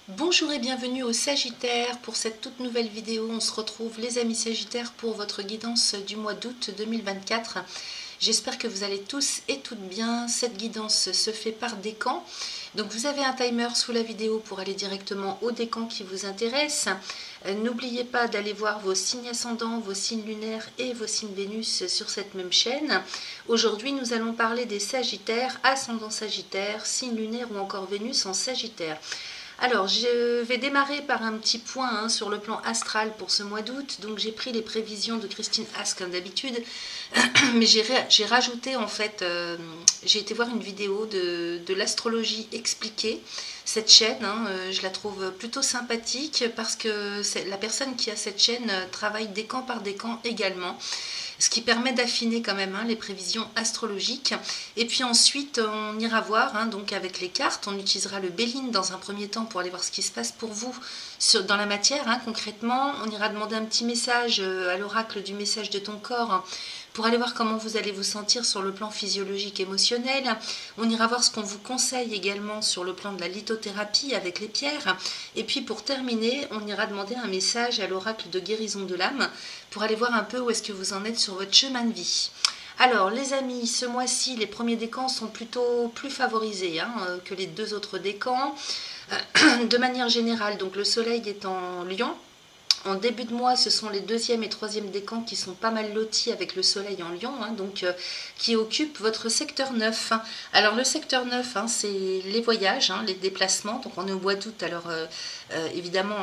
Bonjour et bienvenue au Sagittaire. Pour cette toute nouvelle vidéo, on se retrouve les amis Sagittaires pour votre guidance du mois d'août 2024. J'espère que vous allez tous et toutes bien. Cette guidance se fait par décan. Donc vous avez un timer sous la vidéo pour aller directement au décan qui vous intéresse. N'oubliez pas d'aller voir vos signes ascendants, vos signes lunaires et vos signes Vénus sur cette même chaîne. Aujourd'hui, nous allons parler des Sagittaires, ascendant Sagittaire, signe lunaire ou encore Vénus en Sagittaire. Alors, je vais démarrer par un petit point sur le plan astral pour ce mois d'août. Donc, j'ai pris les prévisions de Christine Haas comme d'habitude, mais j'ai rajouté en fait, j'ai été voir une vidéo de l'astrologie expliquée. Cette chaîne, je la trouve plutôt sympathique parce que la personne qui a cette chaîne travaille décan par décan également. Ce qui permet d'affiner quand même les prévisions astrologiques. Et puis ensuite, on ira voir, donc avec les cartes, on utilisera le Béline dans un premier temps pour aller voir ce qui se passe pour vous dans la matière. Concrètement, on ira demander un petit message à l'oracle du message de ton corps pour aller voir comment vous allez vous sentir sur le plan physiologique émotionnel. On ira voir ce qu'on vous conseille également sur le plan de la lithothérapie avec les pierres. Et puis pour terminer, on ira demander un message à l'oracle de guérison de l'âme pour aller voir un peu où est-ce que vous en êtes sur votre chemin de vie. Alors les amis, ce mois-ci, les premiers décans sont plutôt plus favorisés que les deux autres décans. De manière générale, donc le soleil est en Lion. En début de mois, ce sont les deuxième et troisième décans qui sont pas mal lotis avec le soleil en Lion, qui occupent votre secteur 9. Alors le secteur 9, c'est les voyages, les déplacements. Donc on est au mois d'août, alors évidemment,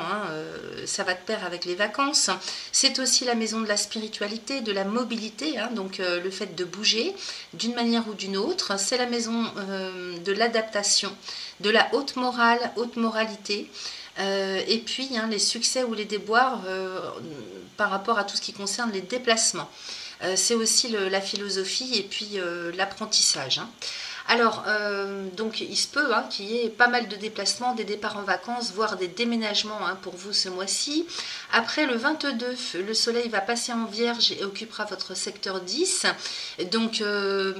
ça va de pair avec les vacances. C'est aussi la maison de la spiritualité, de la mobilité, donc le fait de bouger d'une manière ou d'une autre. C'est la maison de l'adaptation, de la haute morale, haute moralité. Et puis les succès ou les déboires par rapport à tout ce qui concerne les déplacements. C'est aussi la philosophie et puis l'apprentissage. Alors, donc il se peut qu'il y ait pas mal de déplacements, des départs en vacances, voire des déménagements pour vous ce mois-ci. Après le 22, le soleil va passer en Vierge et occupera votre secteur 10. Donc,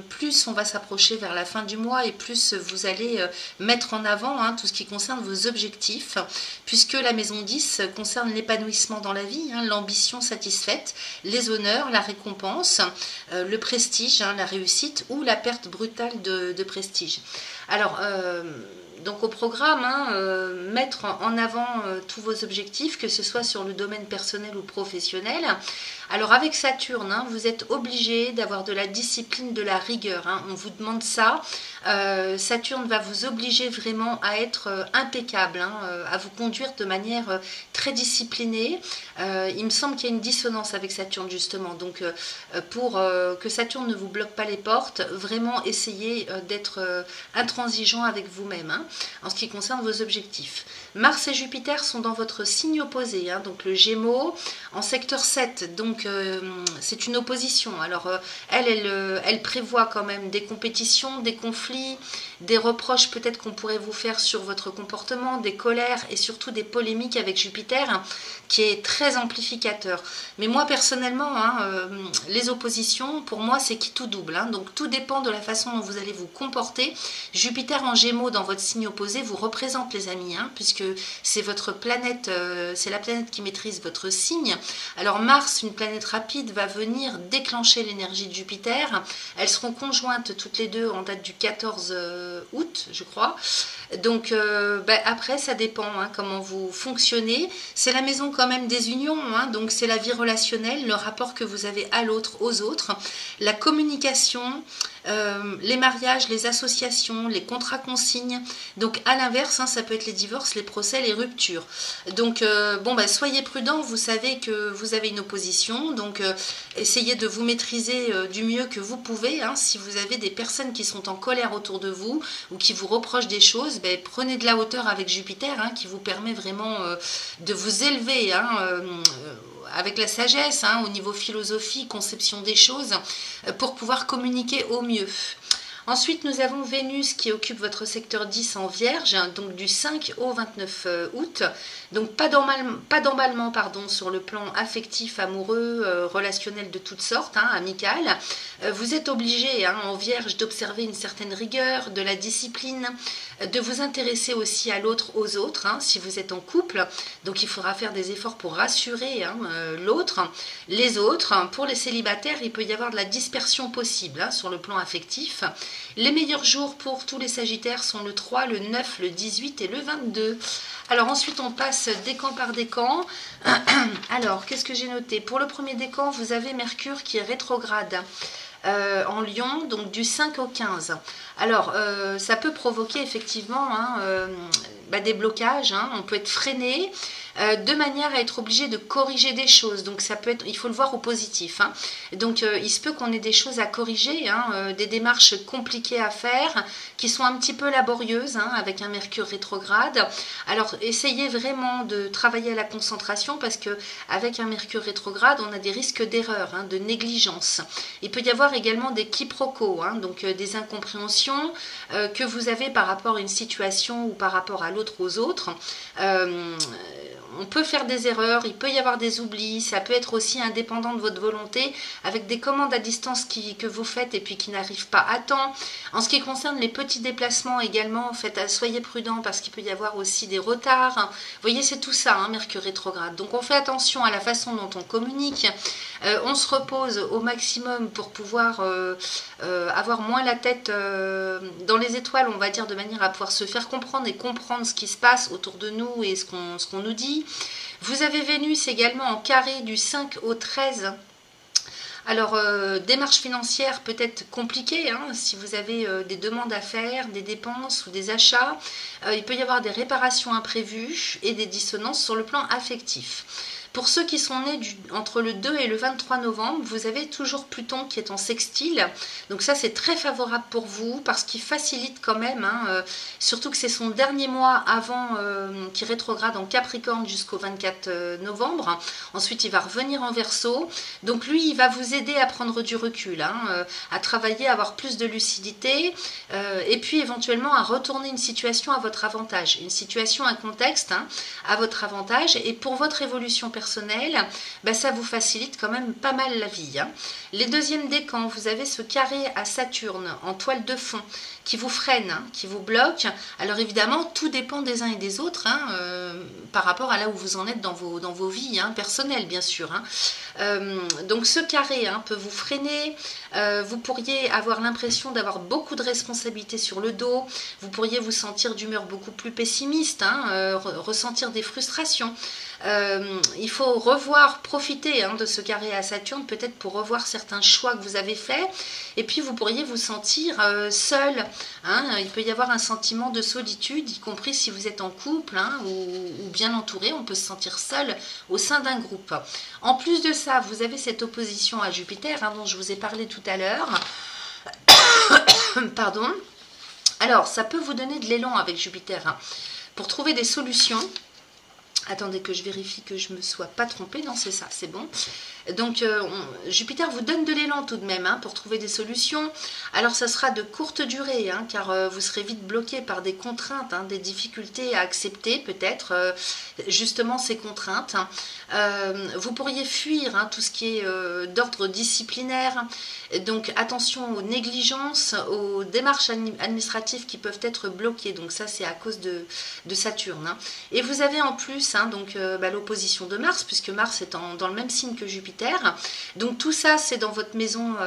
plus on va s'approcher vers la fin du mois et plus vous allez mettre en avant tout ce qui concerne vos objectifs, puisque la maison 10 concerne l'épanouissement dans la vie, l'ambition satisfaite, les honneurs, la récompense, le prestige, la réussite ou la perte brutale de prestige. Alors, donc au programme, mettre en avant tous vos objectifs, que ce soit sur le domaine personnel ou professionnel. Alors avec Saturne, vous êtes obligé d'avoir de la discipline, de la rigueur. On vous demande ça. Saturne va vous obliger vraiment à être impeccable, à vous conduire de manière très disciplinée. Il me semble qu'il y a une dissonance avec Saturne justement. Donc pour que Saturne ne vous bloque pas les portes, vraiment essayez d'être intransigeant avec vous-même en ce qui concerne vos objectifs. Mars et Jupiter sont dans votre signe opposé, donc le Gémeaux en secteur 7, donc c'est une opposition. Alors elle prévoit quand même des compétitions, des conflits, des reproches peut-être qu'on pourrait vous faire sur votre comportement, des colères et surtout des polémiques avec Jupiter qui est très amplificateur. Mais moi personnellement, les oppositions, pour moi c'est qui tout double, donc tout dépend de la façon dont vous allez vous comporter. Jupiter en Gémeaux dans votre signe opposé vous représente les amis, puisque c'est votre planète, c'est la planète qui maîtrise votre signe. Alors Mars, une planète rapide, va venir déclencher l'énergie de Jupiter. Elles seront conjointes toutes les deux en date du 14 août, je crois. Donc après ça dépend comment vous fonctionnez. C'est la maison quand même des unions, donc c'est la vie relationnelle, le rapport que vous avez à l'autre, aux autres, la communication, les mariages, les associations, les contrats consignes. Donc à l'inverse, ça peut être les divorces, les procès, les ruptures. Donc soyez prudents, vous savez que vous avez une opposition, donc essayez de vous maîtriser du mieux que vous pouvez. Si vous avez des personnes qui sont en colère autour de vous ou qui vous reprochent des choses, prenez de la hauteur avec Jupiter qui vous permet vraiment de vous élever avec la sagesse au niveau philosophie, conception des choses, pour pouvoir communiquer au mieux. Ensuite, nous avons Vénus qui occupe votre secteur 10 en Vierge, donc du 5 au 29 août. Donc pas d'emballement sur le plan affectif, amoureux, relationnel de toutes sortes, amical. Vous êtes obligé en Vierge d'observer une certaine rigueur, de la discipline, de vous intéresser aussi à l'autre, aux autres, hein, si vous êtes en couple. Donc il faudra faire des efforts pour rassurer hein, l'autre, les autres. Pour les célibataires, il peut y avoir de la dispersion possible hein, sur le plan affectif. Les meilleurs jours pour tous les sagittaires sont le 3, le 9, le 18 et le 22. Alors ensuite on passe décan par décan. Alors qu'est-ce que j'ai noté? Pour le premier décan, vous avez Mercure qui est rétrograde en Lion, donc du 5 au 15. Alors ça peut provoquer effectivement hein, des blocages, hein. On peut être freiné de manière à être obligé de corriger des choses. Donc ça peut être, il faut le voir au positif. Hein. Donc il se peut qu'on ait des choses à corriger, hein, des démarches compliquées à faire, qui sont un petit peu laborieuses, hein, avec un Mercure rétrograde. Alors essayez vraiment de travailler à la concentration, parce que avec un Mercure rétrograde, on a des risques d'erreur, hein, de négligence. Il peut y avoir également des quiproquos, hein, donc des incompréhensions que vous avez par rapport à une situation ou par rapport à l'autre, aux autres. On peut faire des erreurs, il peut y avoir des oublis, ça peut être aussi indépendant de votre volonté, avec des commandes à distance que vous faites et puis qui n'arrivent pas à temps. En ce qui concerne les petits déplacements également, soyez prudents parce qu'il peut y avoir aussi des retards. Vous voyez, c'est tout ça, hein, Mercure rétrograde. Donc on fait attention à la façon dont on communique, on se repose au maximum pour pouvoir avoir moins la tête dans les étoiles, on va dire, de manière à pouvoir se faire comprendre et comprendre ce qui se passe autour de nous et ce qu'on nous dit. Vous avez Vénus également en carré du 5 au 13. Alors, démarche financière peut-être compliquée, hein, si vous avez des demandes à faire, des dépenses ou des achats. Il peut y avoir des réparations imprévues et des dissonances sur le plan affectif. Pour ceux qui sont nés entre le 2 et le 23 novembre, vous avez toujours Pluton qui est en sextile. Donc ça, c'est très favorable pour vous parce qu'il facilite quand même, hein, surtout que c'est son dernier mois avant qui rétrograde en Capricorne jusqu'au 24 novembre. Ensuite, il va revenir en Verseau. Donc lui, il va vous aider à prendre du recul, hein, à travailler, à avoir plus de lucidité et puis éventuellement à retourner une situation à votre avantage. Une situation, un contexte hein, à votre avantage, et pour votre évolution personnelle, ça vous facilite quand même pas mal la vie. Hein. Les deuxièmes décans, vous avez ce carré à Saturne en toile de fond qui vous freine, hein, qui vous bloque. Alors évidemment, tout dépend des uns et des autres hein, par rapport à là où vous en êtes dans vos vies hein, personnelles, bien sûr. Hein. Donc ce carré hein, peut vous freiner. Vous pourriez avoir l'impression d'avoir beaucoup de responsabilités sur le dos. Vous pourriez vous sentir d'humeur beaucoup plus pessimiste, hein, ressentir des frustrations. Il faut profiter hein, de ce carré à Saturne, peut-être pour revoir certains choix que vous avez faits, et puis vous pourriez vous sentir seul, hein. Il peut y avoir un sentiment de solitude, y compris si vous êtes en couple hein, ou bien entouré, on peut se sentir seul au sein d'un groupe. En plus de ça, vous avez cette opposition à Jupiter hein, dont je vous ai parlé tout à l'heure. Pardon. Alors, ça peut vous donner de l'élan avec Jupiter hein, pour trouver des solutions. Attendez que je vérifie que je ne me sois pas trompée. Non, c'est ça, c'est bon. Donc, Jupiter vous donne de l'élan tout de même hein, pour trouver des solutions. Alors, ça sera de courte durée, hein, car vous serez vite bloqué par des contraintes, hein, des difficultés à accepter peut-être, justement ces contraintes. Vous pourriez fuir hein, tout ce qui est d'ordre disciplinaire. Donc, attention aux négligences, aux démarches administratives qui peuvent être bloquées. Donc, ça, c'est à cause de Saturne. Hein. Et vous avez en plus hein, l'opposition de Mars, puisque Mars est dans le même signe que Jupiter. Donc tout ça, c'est dans votre maison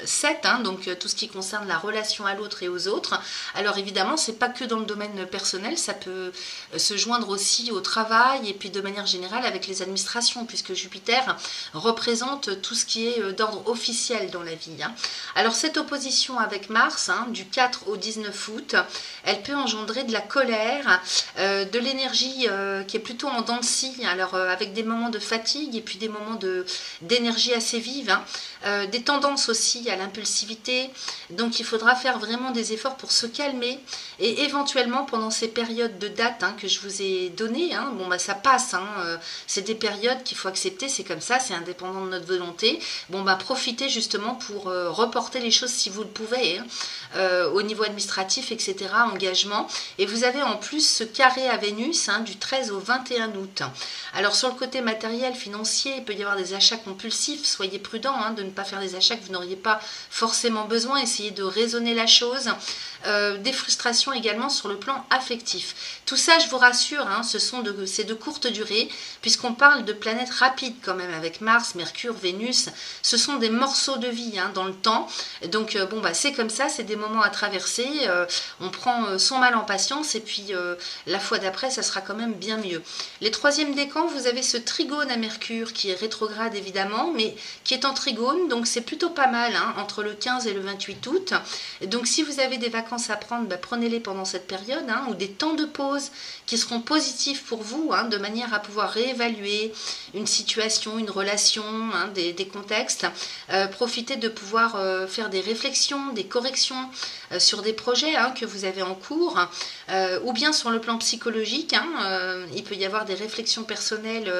7, hein, donc tout ce qui concerne la relation à l'autre et aux autres. Alors évidemment, c'est pas que dans le domaine personnel, ça peut se joindre aussi au travail et puis de manière générale avec les administrations, puisque Jupiter représente tout ce qui est d'ordre officiel dans la vie. Hein. Alors cette opposition avec Mars, hein, du 4 au 19 août, elle peut engendrer de la colère, de l'énergie qui est plutôt en dents de scie, alors avec des moments de fatigue et puis des moments d'énergie assez vive, hein. Des tendances aussi à l'impulsivité. Donc il faudra faire vraiment des efforts pour se calmer et éventuellement pendant ces périodes de date hein, que je vous ai données, hein, ça passe, hein, c'est des périodes qu'il faut accepter, c'est comme ça, c'est indépendant de notre volonté. Profitez justement pour reporter les choses si vous le pouvez, hein, au niveau administratif, etc., engagement. Et vous avez en plus ce carré à Vénus hein, du 13 au 21 août. Alors sur le côté matériel, financier, il peut y avoir des achats compulsifs, soyez prudents hein, de ne pas faire des achats que vous n'auriez pas forcément besoin, essayez de raisonner la chose. des frustrations également sur le plan affectif. Tout ça, je vous rassure, hein, c'est de courte durée, puisqu'on parle de planètes rapides quand même, avec Mars, Mercure, Vénus. Ce sont des morceaux de vie hein, dans le temps. Donc bon, bah, c'est comme ça, c'est des moments à traverser. On prend son mal en patience, et puis la fois d'après, ça sera quand même bien mieux. Les troisièmes décans, vous avez ce trigone à Mercure, qui est rétrograde évidemment, mais qui est en trigone, donc c'est plutôt pas mal, hein, entre le 15 et le 28 août. Donc si vous avez des vacances à prendre, bah, prenez-les pendant cette période, hein, ou des temps de pause qui seront positifs pour vous, hein, de manière à pouvoir réévaluer une situation, une relation, hein, des contextes. Profitez de pouvoir faire des réflexions, des corrections sur des projets hein, que vous avez en cours, ou bien sur le plan psychologique, hein, il peut y avoir des réflexions personnelles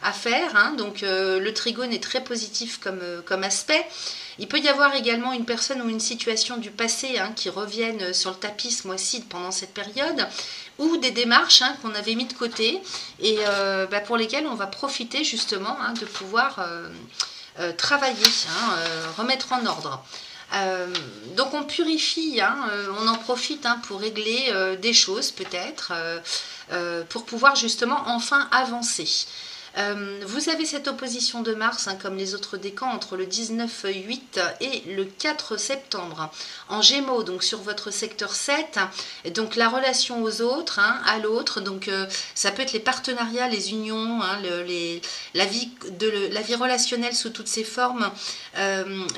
à faire, hein, donc le trigone est très positif comme aspect. Il peut y avoir également une personne ou une situation du passé hein, qui reviennent sur le tapis ce mois-ci pendant cette période, ou des démarches hein, qu'on avait mis de côté et bah, pour lesquelles on va profiter justement hein, de pouvoir travailler, hein, remettre en ordre. Donc on purifie, hein, on en profite hein, pour régler des choses peut-être, pour pouvoir justement enfin avancer. Vous avez cette opposition de Mars, hein, comme les autres décans, entre le 19-8 et le 4 septembre, en Gémeaux, donc sur votre secteur 7, et donc la relation aux autres, hein, à l'autre, donc ça peut être les partenariats, les unions, hein, la vie relationnelle sous toutes ses formes,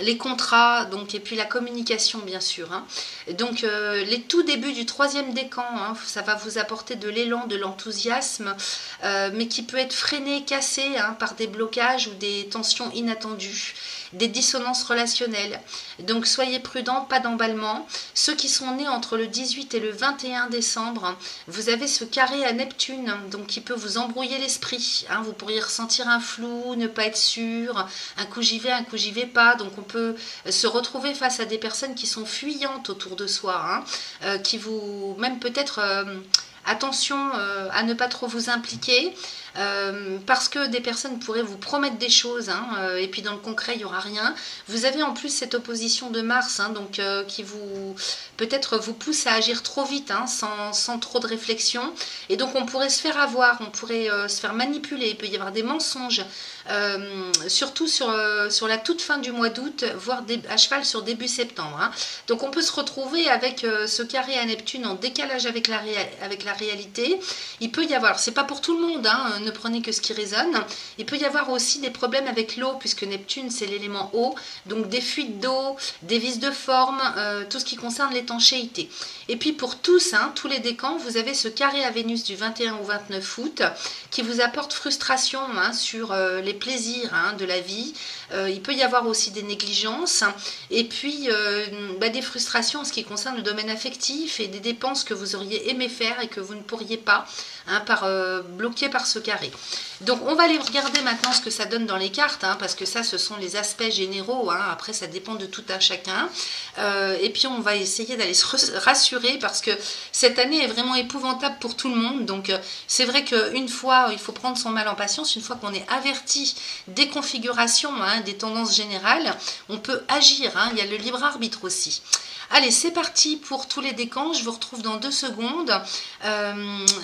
les contrats, donc, et puis la communication bien sûr. Hein. Donc les tout débuts du troisième décan, hein, ça va vous apporter de l'élan, de l'enthousiasme, mais qui peut être freiné, cassé hein, par des blocages ou des tensions inattendues, des dissonances relationnelles. Donc soyez prudents, pas d'emballement. Ceux qui sont nés entre le 18 et le 21 décembre, vous avez ce carré à Neptune, donc qui peut vous embrouiller l'esprit. Hein. Vous pourriez ressentir un flou, ne pas être sûr, un coup j'y vais, un coup j'y vais pas. Donc on peut se retrouver face à des personnes qui sont fuyantes autour de soi, hein, qui vous, même peut-être... attention à ne pas trop vous impliquer, parce que des personnes pourraient vous promettre des choses hein, et puis dans le concret il n'y aura rien. Vous avez en plus cette opposition de Mars hein, donc, qui vous peut-être vous pousse à agir trop vite hein, sans trop de réflexion, et donc on pourrait se faire avoir, on pourrait se faire manipuler, il peut y avoir des mensonges, surtout sur la toute fin du mois d'août, voire à cheval sur début septembre. Hein. Donc on peut se retrouver avec ce carré à Neptune en décalage avec la réalité. Il peut y avoir, c'est pas pour tout le monde, hein, ne prenez que ce qui résonne. Il peut y avoir aussi des problèmes avec l'eau, puisque Neptune c'est l'élément eau, donc des fuites d'eau, des vices de forme, tout ce qui concerne l'étanchéité. Et puis pour tous, hein, tous les décans, vous avez ce carré à Vénus du 21 au 29 août qui vous apporte frustration hein, sur les plaisirs hein, de la vie. Il peut y avoir aussi des négligences et puis des frustrations en ce qui concerne le domaine affectif et des dépenses que vous auriez aimé faire et que vous ne pourriez pas, hein, bloqué par ce carré. Donc on va aller regarder maintenant ce que ça donne dans les cartes, hein, parce que ça ce sont les aspects généraux, hein, après ça dépend de tout un chacun, et puis on va essayer d'aller se rassurer parce que cette année est vraiment épouvantable pour tout le monde. Donc c'est vrai qu'une fois il faut prendre son mal en patience, une fois qu'on est averti des configurations, hein, des tendances générales, on peut agir, hein, il y a le libre arbitre aussi. Allez, c'est parti pour tous les décans, je vous retrouve dans 2 secondes.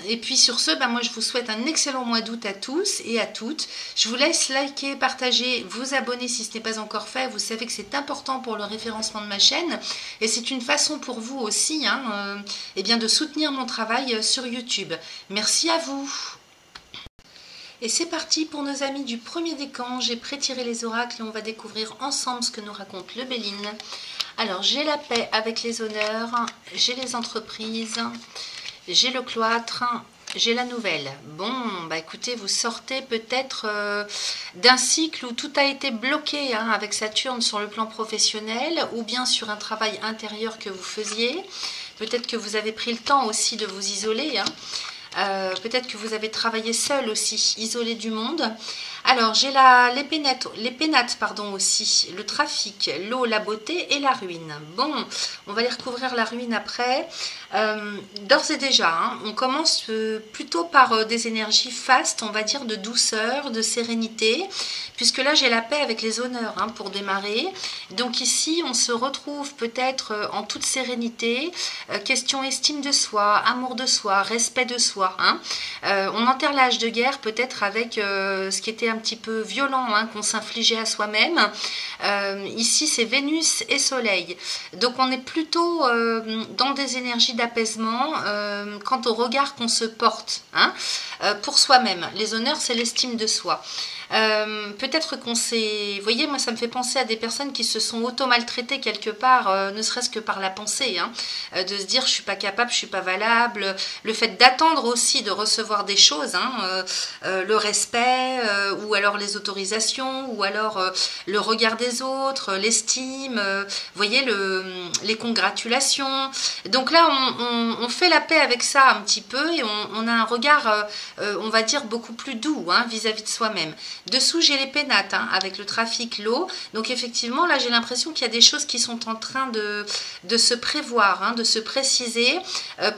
Et puis sur ce, moi je vous souhaite un excellent mois d'août à tous et à toutes. Je vous laisse liker, partager, vous abonner si ce n'est pas encore fait. Vous savez que c'est important pour le référencement de ma chaîne. Et c'est une façon pour vous aussi hein, de soutenir mon travail sur YouTube. Merci à vous. Et c'est parti pour nos amis du premier décan. J'ai pré-tiré les oracles et on va découvrir ensemble ce que nous raconte le Béline. Alors, j'ai la paix avec les honneurs, j'ai les entreprises, j'ai le cloître, j'ai la nouvelle. Bon, écoutez, vous sortez peut-être d'un cycle où tout a été bloqué hein, avec Saturne sur le plan professionnel ou bien sur un travail intérieur que vous faisiez. Peut-être que vous avez pris le temps aussi de vous isoler, hein. Peut-être que vous avez travaillé seul aussi, isolé du monde. Alors, j'ai les pénates aussi, le trafic, l'eau, la beauté et la ruine. Bon, on va aller recouvrir la ruine après. D'ores et déjà, hein, on commence plutôt par des énergies fastes, on va dire de douceur, de sérénité, puisque là j'ai la paix avec les honneurs hein, pour démarrer. Donc ici on se retrouve peut-être en toute sérénité, question estime de soi, amour de soi, respect de soi. Hein. On enterre l'âge de guerre peut-être avec ce qui était un petit peu violent hein, qu'on s'infligeait à soi-même. Ici c'est Vénus et Soleil. Donc on est plutôt dans des énergies d'apaisement quant au regard qu'on se porte hein, pour soi-même. Les honneurs, c'est l'estime de soi. Peut-être qu'on s'est... Vous voyez, moi ça me fait penser à des personnes qui se sont auto-maltraitées quelque part, ne serait-ce que par la pensée, hein, de se dire je suis pas capable, je suis pas valable, le fait d'attendre aussi de recevoir des choses, hein, le respect, ou alors les autorisations, ou alors le regard des autres, l'estime, vous voyez, les congratulations. Donc là, on fait la paix avec ça un petit peu et on a un regard, on va dire, beaucoup plus doux hein, vis-à-vis de soi-même. Dessous, j'ai les pénates hein, avec le trafic, l'eau. Donc effectivement, là, j'ai l'impression qu'il y a des choses qui sont en train de se prévoir, hein, de se préciser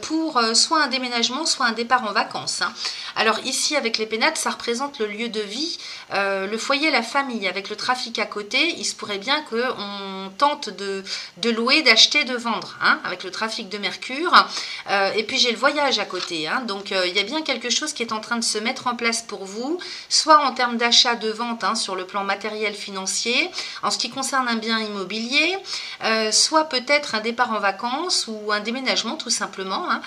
pour soit un déménagement, soit un départ en vacances. Hein. Alors ici, avec les pénates, ça représente le lieu de vie, le foyer, la famille. Avec le trafic à côté, il se pourrait bien qu'on tente de louer, d'acheter, de vendre, hein, avec le trafic de Mercure. Et puis j'ai le voyage à côté. Hein, donc il y a bien quelque chose qui est en train de se mettre en place pour vous, soit en termes d'achat, de vente hein, sur le plan matériel financier, en ce qui concerne un bien immobilier, soit peut-être un départ en vacances ou un déménagement tout simplement. Hein.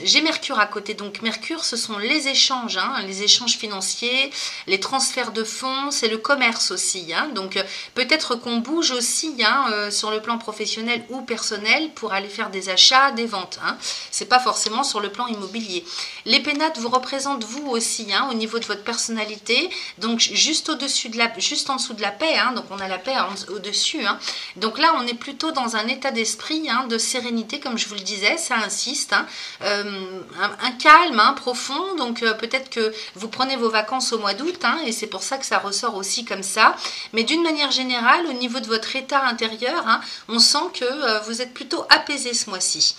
J'ai Mercure à côté, donc Mercure ce sont les échanges, hein, les échanges financiers, les transferts de fonds, c'est le commerce aussi. Hein. Donc peut-être qu'on bouge aussi hein, sur le plan professionnel ou personnel pour aller faire des achats, des ventes. Hein. C'est pas forcément sur le plan immobilier. Les pénates vous représentent vous aussi hein, au niveau de votre personnalité. Donc juste au-dessus de juste en dessous de la paix, hein, donc on a la paix au-dessus. Hein. Donc là, on est plutôt dans un état d'esprit hein, de sérénité, comme je vous le disais, ça insiste. Hein, un calme hein, profond, donc peut-être que vous prenez vos vacances au mois d'août, hein, et c'est pour ça que ça ressort aussi comme ça. Mais d'une manière générale, au niveau de votre état intérieur, hein, on sent que vous êtes plutôt apaisé ce mois-ci.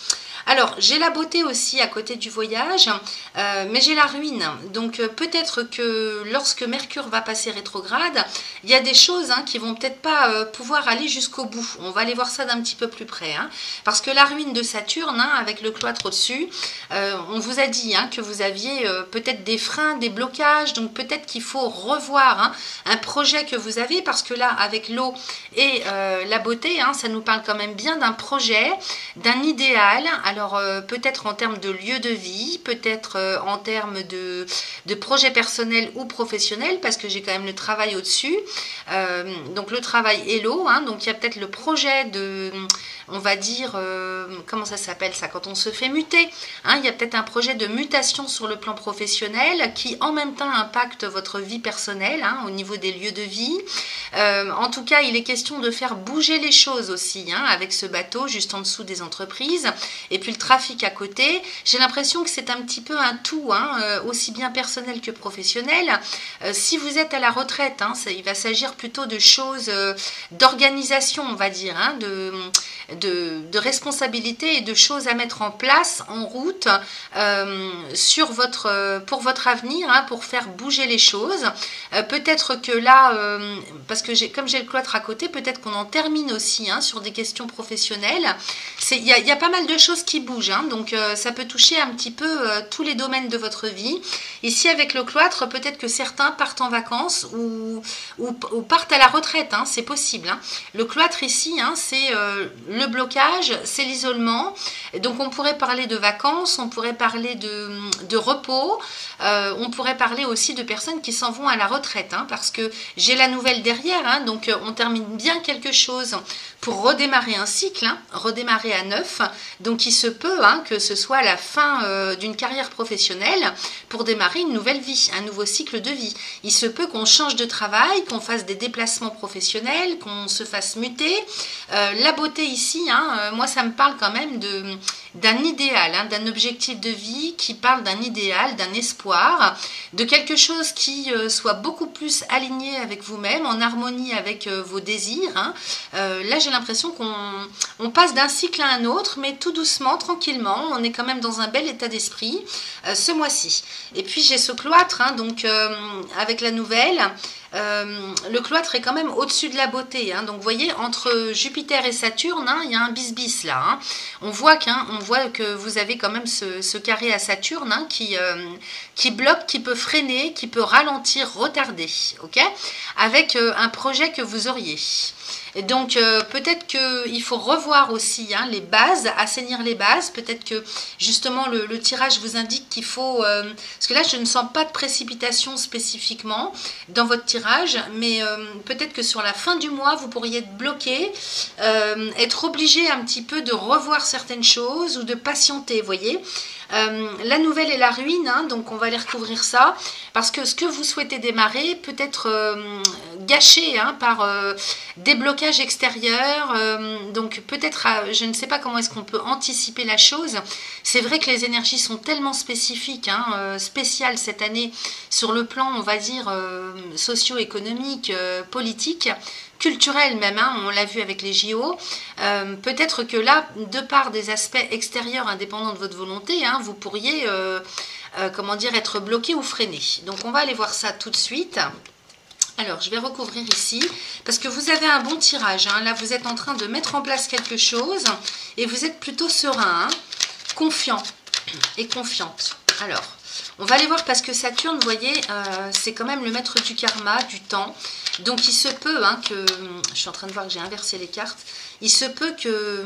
Alors, j'ai la beauté aussi à côté du voyage, mais j'ai la ruine. Donc, peut-être que lorsque Mercure va passer rétrograde, il y a des choses hein, qui vont peut-être pas pouvoir aller jusqu'au bout. On va aller voir ça d'un petit peu plus près. Hein, parce que la ruine de Saturne, hein, avec le cloître au-dessus, on vous a dit hein, que vous aviez peut-être des freins, des blocages. Donc, peut-être qu'il faut revoir hein, un projet que vous avez. Parce que là, avec l'eau et la beauté, hein, ça nous parle quand même bien d'un projet, d'un idéal. Alors peut-être en termes de lieu de vie, peut-être en termes de projet personnel ou professionnel, parce que j'ai quand même le travail au-dessus. Donc le travail et l'eau, hein, donc il y a peut-être le projet de, on va dire, comment ça s'appelle ça, quand on se fait muter. Hein, il y a peut-être un projet de mutation sur le plan professionnel qui en même temps impacte votre vie personnelle hein, au niveau des lieux de vie. En tout cas, il est question de faire bouger les choses aussi hein, avec ce bateau juste en dessous des entreprises. Et puis le trafic à côté, j'ai l'impression que c'est un petit peu un tout, hein, aussi bien personnel que professionnel. Si vous êtes à la retraite, hein, il va s'agir plutôt de choses d'organisation, on va dire, hein, de responsabilité et de choses à mettre en place, en route, pour votre avenir, hein, pour faire bouger les choses. Peut-être que là, parce que comme j'ai le cloître à côté, peut-être qu'on en termine aussi hein, sur des questions professionnelles. Il y a pas mal de choses qui bougent, hein, donc ça peut toucher un petit peu tous les domaines de votre vie. Ici, avec le cloître, peut-être que certains partent en vacances ou partent à la retraite, hein, c'est possible. Hein. Le cloître ici, hein, c'est le blocage, c'est l'isolement. Donc on pourrait parler de vacances, on pourrait parler de repos, on pourrait parler aussi de personnes qui s'en vont à la retraite, hein, parce que j'ai la nouvelle derrière, hein, donc on termine bien quelque chose pour redémarrer un cycle, hein, redémarrer à neuf. Donc il se peut hein, que ce soit la fin d'une carrière professionnelle pour démarrer une nouvelle vie, un nouveau cycle de vie. Il se peut qu'on change de travail, qu'on fasse des déplacements professionnels, qu'on se fasse muter. La beauté ici, hein, moi ça me parle quand même d'un idéal, hein, d'un objectif de vie qui parle d'un idéal, d'un espoir, de quelque chose qui soit beaucoup plus aligné avec vous-même, en harmonie avec vos désirs. Hein. Là j'ai l'impression qu'on passe d'un cycle à un autre, mais tout doucement. doucement, tranquillement. On est quand même dans un bel état d'esprit ce mois-ci. Et puis j'ai ce cloître, hein, donc avec la nouvelle. Le cloître est quand même au-dessus de la beauté, hein. Donc vous voyez, entre Jupiter et Saturne, hein, il y a un bis-bis là, hein. On voit que vous avez quand même ce carré à Saturne, hein, qui bloque, qui peut freiner, qui peut ralentir, retarder, ok, avec un projet que vous auriez. Et donc peut-être qu'il faut revoir aussi, hein, les bases, assainir les bases. Peut-être que justement le tirage vous indique qu'il faut... parce que là je ne sens pas de précipitation spécifiquement dans votre tirage, mais peut-être que sur la fin du mois vous pourriez être bloqué, être obligé un petit peu de revoir certaines choses ou de patienter, vous voyez. La nouvelle et la ruine, hein, donc on va aller recouvrir ça, parce que ce que vous souhaitez démarrer peut être gâché, hein, par des blocages extérieurs, donc peut-être, je ne sais pas comment est-ce qu'on peut anticiper la chose. C'est vrai que les énergies sont tellement spécifiques, hein, spéciales cette année, sur le plan, on va dire, socio-économique, politique, culturel même, hein, on l'a vu avec les JO. Peut-être que là, de par des aspects extérieurs indépendants de votre volonté, hein, vous pourriez comment dire, être bloqué ou freiné. Donc on va aller voir ça tout de suite. Alors je vais recouvrir ici, parce que vous avez un bon tirage, hein. Là vous êtes en train de mettre en place quelque chose et vous êtes plutôt serein, hein, confiant et confiante. Alors on va aller voir, parce que Saturne, vous voyez, c'est quand même le maître du karma, du temps. Donc il se peut, hein, que, je suis en train de voir que j'ai inversé les cartes, il se peut que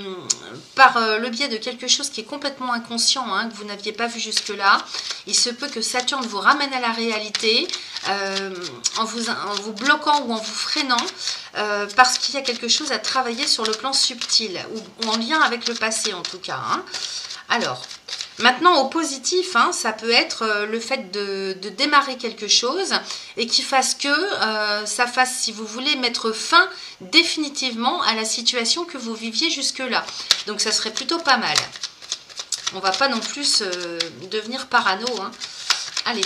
par le biais de quelque chose qui est complètement inconscient, hein, que vous n'aviez pas vu jusque-là, il se peut que Saturne vous ramène à la réalité en vous bloquant ou en vous freinant, parce qu'il y a quelque chose à travailler sur le plan subtil, ou en lien avec le passé en tout cas, hein. Alors, maintenant, au positif, hein, ça peut être le fait de démarrer quelque chose et qui fasse que ça fasse, si vous voulez, mettre fin définitivement à la situation que vous viviez jusque-là. Donc, ça serait plutôt pas mal. On va pas non plus devenir parano, hein. Allez,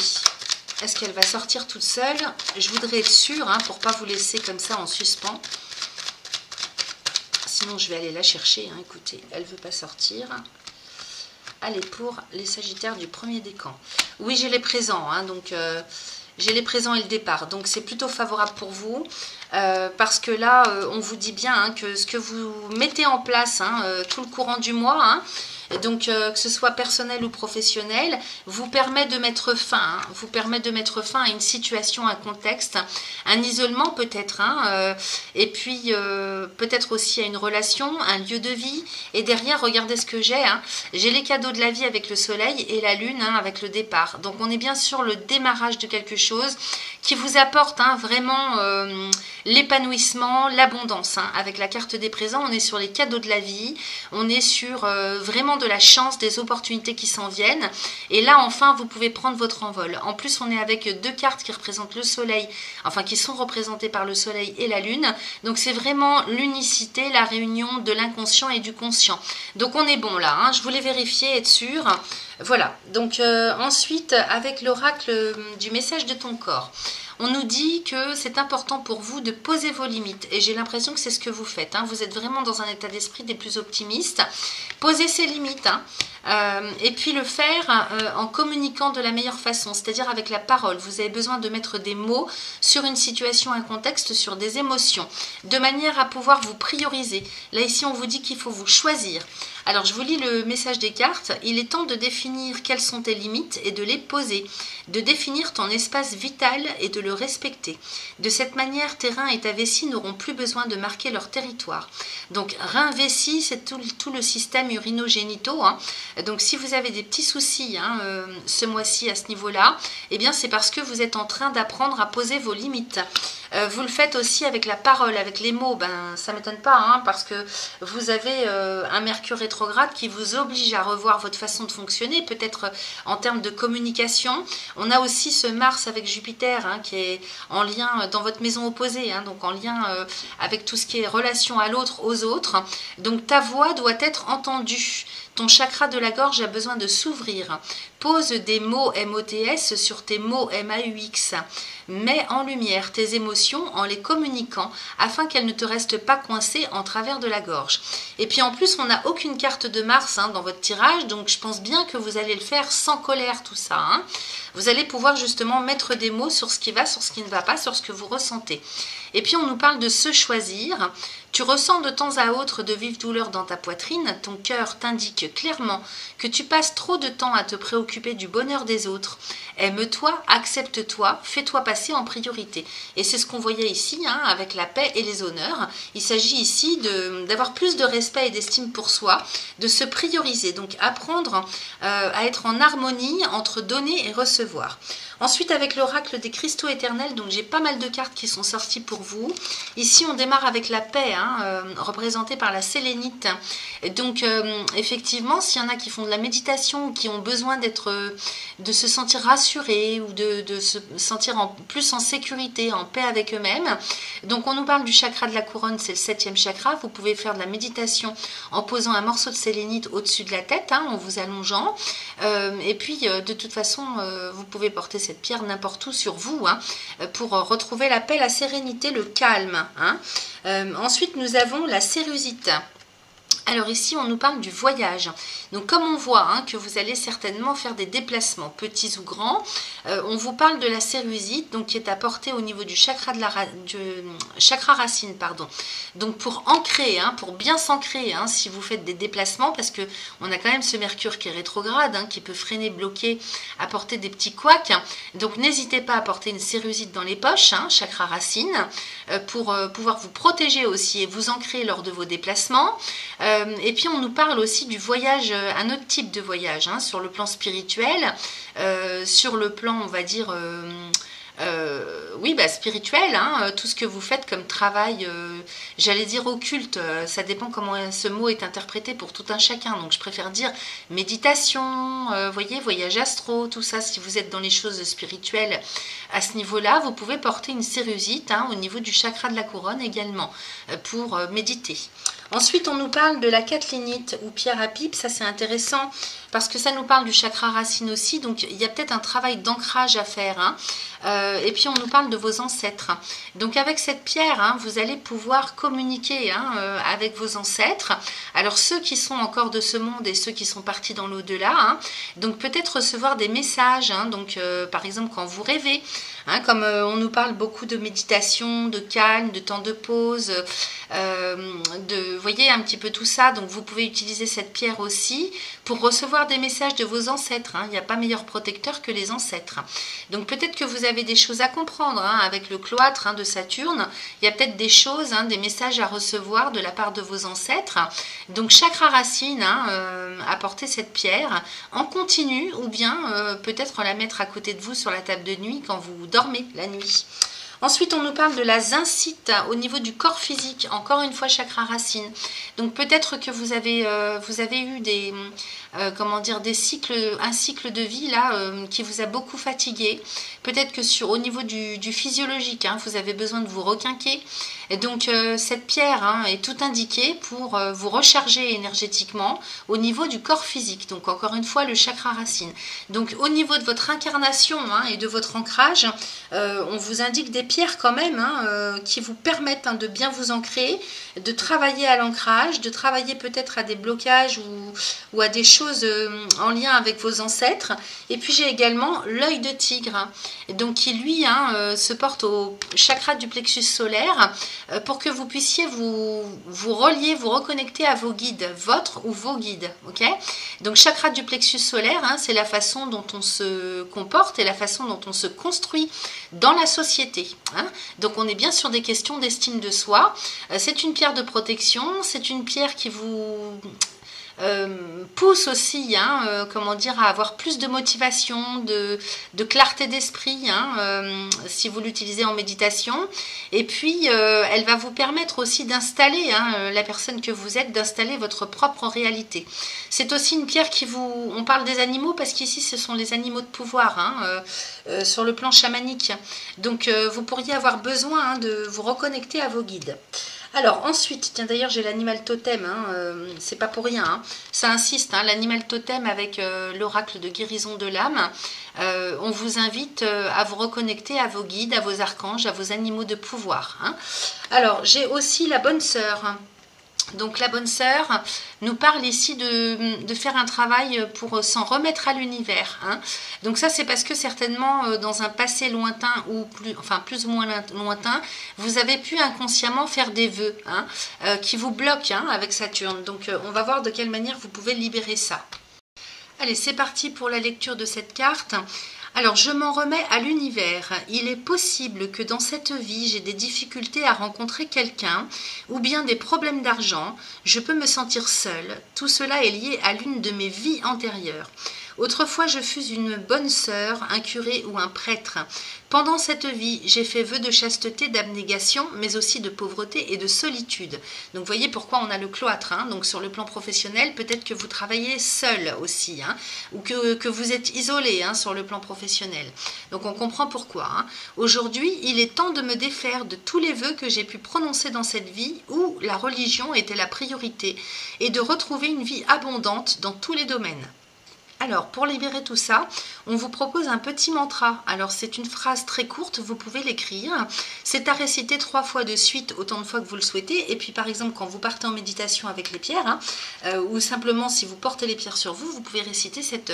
est-ce qu'elle va sortir toute seule? Je voudrais être sûre, hein, pour pas vous laisser comme ça en suspens. Sinon, je vais aller la chercher, hein. Écoutez, elle veut pas sortir. Allez, pour les Sagittaires du premier décan. Oui, j'ai les présents, hein, donc j'ai les présents et le départ. Donc c'est plutôt favorable pour vous, parce que là, on vous dit bien, hein, que ce que vous mettez en place, hein, tout le courant du mois, hein, donc que ce soit personnel ou professionnel, vous permet de mettre fin, hein, vous permet de mettre fin à une situation, un contexte, un isolement peut-être, hein, et puis peut-être aussi à une relation, un lieu de vie. Et derrière, regardez ce que j'ai, hein, j'ai les cadeaux de la vie avec le soleil et la lune, hein, avec le départ. Donc on est bien sur le démarrage de quelque chose qui vous apporte, hein, vraiment l'épanouissement, l'abondance, hein. Avec la carte des présents, on est sur les cadeaux de la vie, on est sur vraiment de la chance, des opportunités qui s'en viennent. Et là, enfin, vous pouvez prendre votre envol. En plus, on est avec deux cartes qui représentent le soleil, enfin qui sont représentées par le soleil et la lune. Donc c'est vraiment l'unicité, la réunion de l'inconscient et du conscient. Donc on est bon là, hein. Je voulais vérifier, être sûre. Voilà, donc ensuite, avec l'oracle du message de ton corps, on nous dit que c'est important pour vous de poser vos limites. Et j'ai l'impression que c'est ce que vous faites, hein. Vous êtes vraiment dans un état d'esprit des plus optimistes. Posez ces limites, hein. Et puis le faire en communiquant de la meilleure façon, c'est-à-dire avec la parole. Vous avez besoin de mettre des mots sur une situation, un contexte, sur des émotions, de manière à pouvoir vous prioriser. Là, ici, on vous dit qu'il faut vous choisir. Alors, je vous lis le message des cartes. Il est temps de définir quelles sont tes limites et de les poser, de définir ton espace vital et de le respecter. De cette manière, tes reins et ta vessie n'auront plus besoin de marquer leur territoire. Donc, reins, vessie, c'est tout le système urinogénitaux, hein. Donc, si vous avez des petits soucis, hein, ce mois-ci à ce niveau-là, eh bien, c'est parce que vous êtes en train d'apprendre à poser vos limites. Vous le faites aussi avec la parole, avec les mots. Ben, ça ne m'étonne pas, hein, parce que vous avez un Mercure rétrograde qui vous oblige à revoir votre façon de fonctionner, peut-être en termes de communication. On a aussi ce Mars avec Jupiter, hein, qui est en lien dans votre maison opposée, hein, donc en lien avec tout ce qui est relation à l'autre, aux autres. Donc ta voix doit être entendue. Ton chakra de la gorge a besoin de s'ouvrir. Pose des mots MOTS sur tes mots MAUX. Mets en lumière tes émotions en les communiquant afin qu'elles ne te restent pas coincées en travers de la gorge. Et puis en plus, on n'a aucune carte de Mars dans votre tirage, donc je pense bien que vous allez le faire sans colère tout ça. Vous allez pouvoir justement mettre des mots sur ce qui va, sur ce qui ne va pas, sur ce que vous ressentez. Et puis on nous parle de se choisir. Tu ressens de temps à autre de vives douleurs dans ta poitrine. Ton cœur t'indique clairement que tu passes trop de temps à te préoccuper du bonheur des autres. Aime-toi, accepte-toi, fais-toi passer en priorité. Et c'est ce qu'on voyait ici avec la paix et les honneurs. Il s'agit ici d'avoir plus de respect et d'estime pour soi, de se prioriser. Donc apprendre à être en harmonie entre donner et recevoir. Ensuite, avec l'oracle des cristaux éternels, donc j'ai pas mal de cartes qui sont sorties pour vous. Ici, on démarre avec la paix, représentée par la sélénite. Et donc, effectivement, s'il y en a qui font de la méditation, qui ont besoin de se sentir rassurés ou de se sentir plus en sécurité, en paix avec eux-mêmes. Donc, on nous parle du chakra de la couronne, c'est le 7e chakra. Vous pouvez faire de la méditation en posant un morceau de sélénite au-dessus de la tête, en vous allongeant. Et puis, de toute façon, vous pouvez porter cette pierre n'importe où sur vous pour retrouver la paix, la sérénité, le calme. Ensuite, nous avons la cérusite. Alors ici, on nous parle du voyage. Donc comme on voit que vous allez certainement faire des déplacements, petits ou grands, on vous parle de la cérusite, donc qui est apportée au niveau du chakra, du chakra racine. Donc pour ancrer, pour bien s'ancrer, si vous faites des déplacements, parce que on a quand même ce Mercure qui est rétrograde, qui peut freiner, bloquer, apporter des petits couacs. Donc n'hésitez pas à porter une cérusite dans les poches, chakra racine, pour pouvoir vous protéger aussi et vous ancrer lors de vos déplacements. Et puis on nous parle aussi du voyage, un autre type de voyage, sur le plan spirituel, sur le plan, on va dire, spirituel, tout ce que vous faites comme travail, j'allais dire occulte, ça dépend comment ce mot est interprété pour tout un chacun, donc je préfère dire méditation, voyage astro, tout ça. Si vous êtes dans les choses spirituelles à ce niveau-là, vous pouvez porter une cérusite au niveau du chakra de la couronne également, pour méditer. Ensuite, on nous parle de la catlinite ou pierre à pipe. Ça, c'est intéressant parce que ça nous parle du chakra racine aussi. Donc, il y a peut-être un travail d'ancrage à faire. Et puis, on nous parle de vos ancêtres. Donc, avec cette pierre, vous allez pouvoir communiquer avec vos ancêtres. Alors, ceux qui sont encore de ce monde et ceux qui sont partis dans l'au-delà. Donc, peut-être recevoir des messages. Donc, par exemple, quand vous rêvez. Comme on nous parle beaucoup de méditation, de calme, de temps de pause, vous voyez un petit peu tout ça. Donc vous pouvez utiliser cette pierre aussi pour recevoir des messages de vos ancêtres. Il n'y a pas meilleur protecteur que les ancêtres. Donc peut-être que vous avez des choses à comprendre avec le cloître de Saturne. Il y a peut-être des choses, des messages à recevoir de la part de vos ancêtres. Donc chakra racine, apportez cette pierre en continu ou bien peut-être la mettre à côté de vous sur la table de nuit quand vous dormez la nuit. Ensuite, on nous parle de la zincite au niveau du corps physique, encore une fois chakra racine. Donc peut-être que vous avez eu un cycle de vie là qui vous a beaucoup fatigué. Peut-être que au niveau du physiologique, vous avez besoin de vous requinquer. Et donc cette pierre est tout indiquée pour vous recharger énergétiquement au niveau du corps physique. Donc encore une fois le chakra racine. Donc au niveau de votre incarnation et de votre ancrage, on vous indique des pierres quand même qui vous permettent de bien vous ancrer, de travailler à l'ancrage, de travailler peut-être à des blocages ou à des choses en lien avec vos ancêtres. Et puis j'ai également l'œil de tigre, donc qui lui se porte au chakra du plexus solaire pour que vous puissiez vous relier, vous reconnecter à vos guides, votre ou vos guides. Donc chakra du plexus solaire, c'est la façon dont on se comporte et la façon dont on se construit dans la société. Donc on est bien sur des questions d'estime de soi. C'est une pierre de protection, c'est une pierre qui vous pousse aussi à avoir plus de motivation, de clarté d'esprit si vous l'utilisez en méditation. Et puis elle va vous permettre aussi d'installer la personne que vous êtes, d'installer votre propre réalité. C'est aussi une pierre on parle des animaux parce qu'ici ce sont les animaux de pouvoir sur le plan chamanique. Donc vous pourriez avoir besoin de vous reconnecter à vos guides. Alors ensuite, tiens d'ailleurs j'ai l'animal totem, hein, c'est pas pour rien, hein, ça insiste, hein, l'animal totem avec l'oracle de guérison de l'âme. On vous invite à vous reconnecter à vos guides, à vos archanges, à vos animaux de pouvoir. Hein. Alors j'ai aussi la bonne sœur. Donc la bonne sœur nous parle ici de faire un travail pour s'en remettre à l'univers. Hein. Donc ça c'est parce que certainement dans un passé lointain ou plus ou moins lointain, vous avez pu inconsciemment faire des vœux hein, qui vous bloquent hein, avec Saturne. Donc on va voir de quelle manière vous pouvez libérer ça. Allez, c'est parti pour la lecture de cette carte. Alors, je m'en remets à l'univers. Il est possible que dans cette vie, j'ai des difficultés à rencontrer quelqu'un ou bien des problèmes d'argent. Je peux me sentir seule. Tout cela est lié à l'une de mes vies antérieures. Autrefois, je fus une bonne sœur, un curé ou un prêtre. Pendant cette vie, j'ai fait vœu de chasteté, d'abnégation, mais aussi de pauvreté et de solitude. Donc, vous voyez pourquoi on a le cloître. Hein. Donc, sur le plan professionnel, peut-être que vous travaillez seul aussi, hein, ou que vous êtes isolé hein, sur le plan professionnel. Donc, on comprend pourquoi. Hein. Aujourd'hui, il est temps de me défaire de tous les vœux que j'ai pu prononcer dans cette vie où la religion était la priorité et de retrouver une vie abondante dans tous les domaines. Alors, pour libérer tout ça, on vous propose un petit mantra. Alors, c'est une phrase très courte, vous pouvez l'écrire. C'est à réciter 3 fois de suite, autant de fois que vous le souhaitez. Et puis, par exemple, quand vous partez en méditation avec les pierres, hein, ou simplement si vous portez les pierres sur vous, vous pouvez réciter cette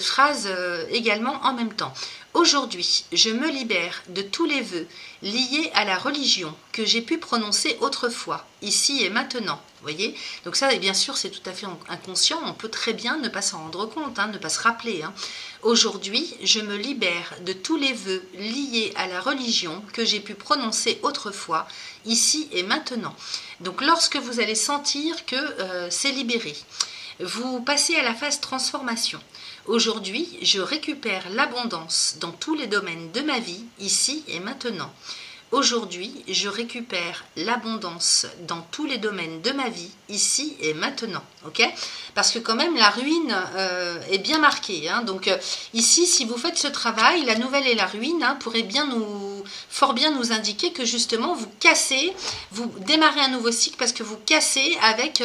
phrase également en même temps. Aujourd'hui, je me libère de tous les vœux liés à la religion que j'ai pu prononcer autrefois, ici et maintenant. Vous voyez? Donc ça, et bien sûr, c'est tout à fait inconscient. On peut très bien ne pas s'en rendre compte, hein, ne pas se rappeler. Hein. Aujourd'hui, je me libère de tous les vœux liés à la religion que j'ai pu prononcer autrefois, ici et maintenant. Donc lorsque vous allez sentir que c'est libéré, vous passez à la phase transformation. Aujourd'hui, je récupère l'abondance dans tous les domaines de ma vie, ici et maintenant. Aujourd'hui, je récupère l'abondance dans tous les domaines de ma vie, ici et maintenant. Okay, parce que quand même, la ruine est bien marquée. Hein. Donc ici, si vous faites ce travail, la nouvelle et la ruine hein, pourraient fort bien nous indiquer que justement, vous cassez, vous démarrez un nouveau cycle parce que vous cassez avec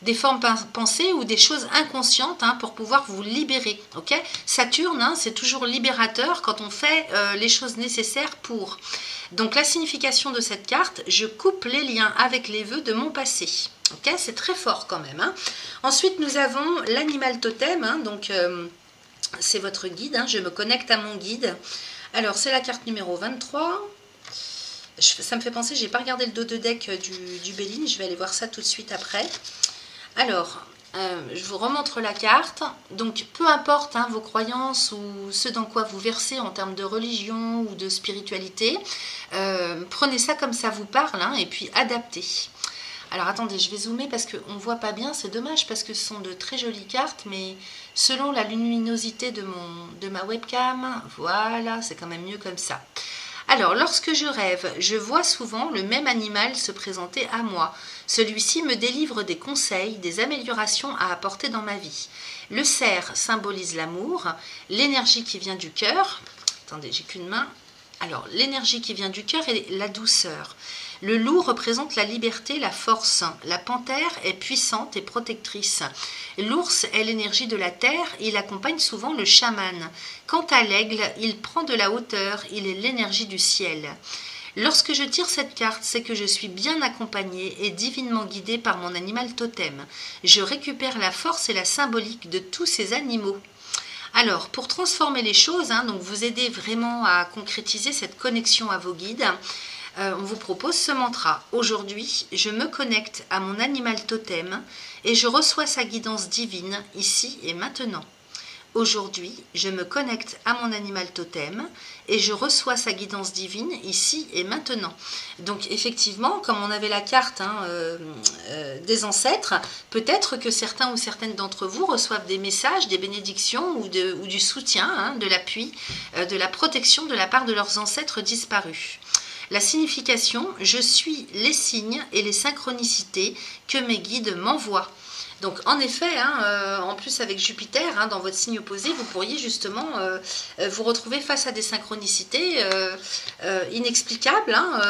des formes pensées ou des choses inconscientes hein, pour pouvoir vous libérer. Okay, Saturne, hein, c'est toujours libérateur quand on fait les choses nécessaires pour... Donc la signification de cette carte, je coupe les liens avec les vœux de mon passé. Ok, c'est très fort quand même. Hein. Ensuite, nous avons l'animal totem. Hein, donc c'est votre guide. Hein, je me connecte à mon guide. Alors c'est la carte numéro 23. Ça me fait penser, j'ai pas regardé le dos de deck du Béline. Je vais aller voir ça tout de suite après. Alors... je vous remontre la carte. Donc peu importe hein, vos croyances ou ce dans quoi vous versez en termes de religion ou de spiritualité, prenez ça comme ça vous parle hein, et puis adaptez. Alors attendez, je vais zoomer parce qu'on ne voit pas bien, c'est dommage parce que ce sont de très jolies cartes, mais selon la luminosité de ma webcam, voilà, c'est quand même mieux comme ça. Alors, lorsque je rêve, je vois souvent le même animal se présenter à moi. Celui-ci me délivre des conseils, des améliorations à apporter dans ma vie. Le cerf symbolise l'amour, l'énergie qui vient du cœur. Attendez, j'ai qu'une main. Alors, l'énergie qui vient du cœur est la douceur. Le loup représente la liberté, la force. La panthère est puissante et protectrice. L'ours est l'énergie de la terre, il accompagne souvent le chaman. Quant à l'aigle, il prend de la hauteur, il est l'énergie du ciel. Lorsque je tire cette carte, c'est que je suis bien accompagnée et divinement guidée par mon animal totem. Je récupère la force et la symbolique de tous ces animaux. Alors, pour transformer les choses, hein, donc vous aider vraiment à concrétiser cette connexion à vos guides, on vous propose ce mantra. Aujourd'hui, je me connecte à mon animal totem et je reçois sa guidance divine ici et maintenant. Aujourd'hui, je me connecte à mon animal totem et je reçois sa guidance divine ici et maintenant. Donc effectivement, comme on avait la carte hein, des ancêtres, peut-être que certains ou certaines d'entre vous reçoivent des messages, des bénédictions ou du soutien, hein, de l'appui, de la protection de la part de leurs ancêtres disparus. La signification, je suis les signes et les synchronicités que mes guides m'envoient. Donc en effet, hein, en plus avec Jupiter, hein, dans votre signe opposé, vous pourriez justement vous retrouver face à des synchronicités inexplicables. Hein,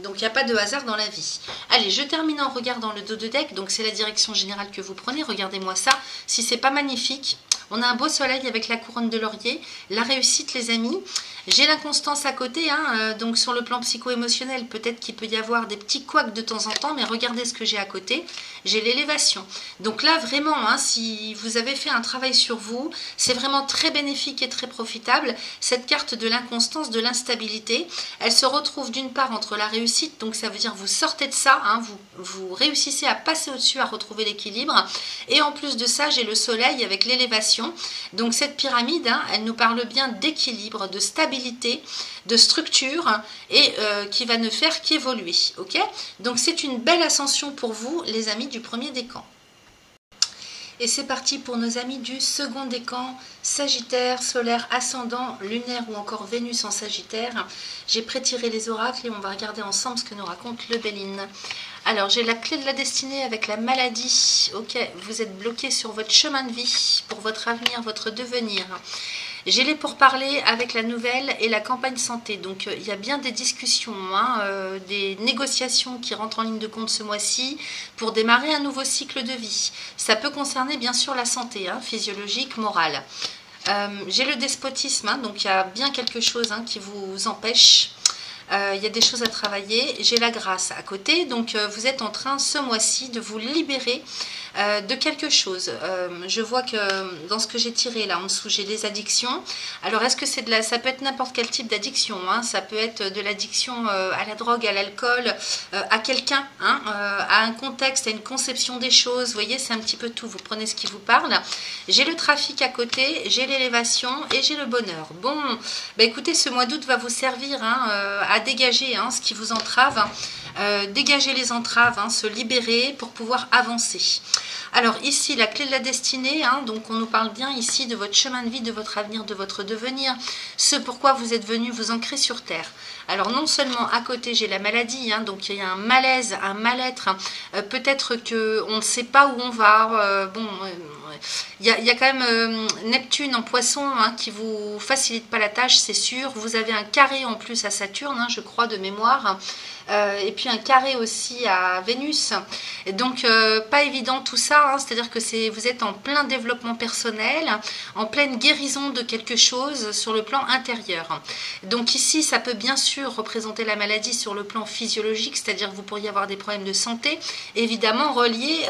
donc il n'y a pas de hasard dans la vie. Allez, je termine en regardant le dos de deck. Donc c'est la direction générale que vous prenez. Regardez-moi ça. Si c'est pas magnifique, on a un beau soleil avec la couronne de laurier. La réussite, les amis. J'ai l'inconstance à côté, hein, donc sur le plan psycho-émotionnel, peut-être qu'il peut y avoir des petits couacs de temps en temps, mais regardez ce que j'ai à côté, j'ai l'élévation. Donc là, vraiment, hein, si vous avez fait un travail sur vous, c'est vraiment très bénéfique et très profitable. Cette carte de l'inconstance, de l'instabilité, elle se retrouve d'une part entre la réussite, donc ça veut dire vous sortez de ça, hein, vous réussissez à passer au-dessus, à retrouver l'équilibre, et en plus de ça, j'ai le soleil avec l'élévation. Donc cette pyramide, hein, elle nous parle bien d'équilibre, de stabilité, de structure et qui va ne faire qu'évoluer. Ok, donc c'est une belle ascension pour vous, les amis du premier décan. Et c'est parti pour nos amis du second décan, Sagittaire, solaire, ascendant, lunaire ou encore Vénus en Sagittaire. J'ai prétiré les oracles et on va regarder ensemble ce que nous raconte le Béline. Alors, j'ai la clé de la destinée avec la maladie. Ok, vous êtes bloqué sur votre chemin de vie pour votre avenir, votre devenir. J'ai les pourparlers avec la nouvelle et la campagne santé. Donc, il y a bien des discussions, hein, des négociations qui rentrent en ligne de compte ce mois-ci pour démarrer un nouveau cycle de vie. Ça peut concerner bien sûr la santé, hein, physiologique, morale. J'ai le despotisme, hein, donc il y a bien quelque chose, hein, qui vous empêche. Il y a des choses à travailler. J'ai la grâce à côté, donc vous êtes en train ce mois-ci de vous libérer de quelque chose. Je vois que dans ce que j'ai tiré là en dessous, j'ai les addictions. Alors est-ce que c'est de la, ça peut être n'importe quel type d'addiction, hein. Ça peut être de l'addiction à la drogue, à l'alcool, à quelqu'un, hein, à un contexte, à une conception des choses. Vous voyez, c'est un petit peu tout. Vous prenez ce qui vous parle. J'ai le trafic à côté, j'ai l'élévation et j'ai le bonheur. Bon, bah écoutez, ce mois d'août va vous servir, hein, à dégager, hein, ce qui vous entrave, dégager les entraves, hein, se libérer pour pouvoir avancer. Alors ici, la clé de la destinée, hein, donc on nous parle bien ici de votre chemin de vie, de votre avenir, de votre devenir, ce pourquoi vous êtes venu vous ancrer sur Terre. Alors non seulement à côté j'ai la maladie, hein, donc il y a un malaise, un mal-être, peut-être qu'on ne sait pas où on va, il y a quand même Neptune en poisson, hein, qui vous facilite pas la tâche, c'est sûr. Vous avez un carré en plus à Saturne, hein, je crois de mémoire, et puis un carré aussi à Vénus. Et donc pas évident tout ça, hein, c'est-à-dire que vous êtes en plein développement personnel, en pleine guérison de quelque chose sur le plan intérieur. Donc ici ça peut bien sûr représenter la maladie sur le plan physiologique, c'est-à-dire que vous pourriez avoir des problèmes de santé, évidemment reliés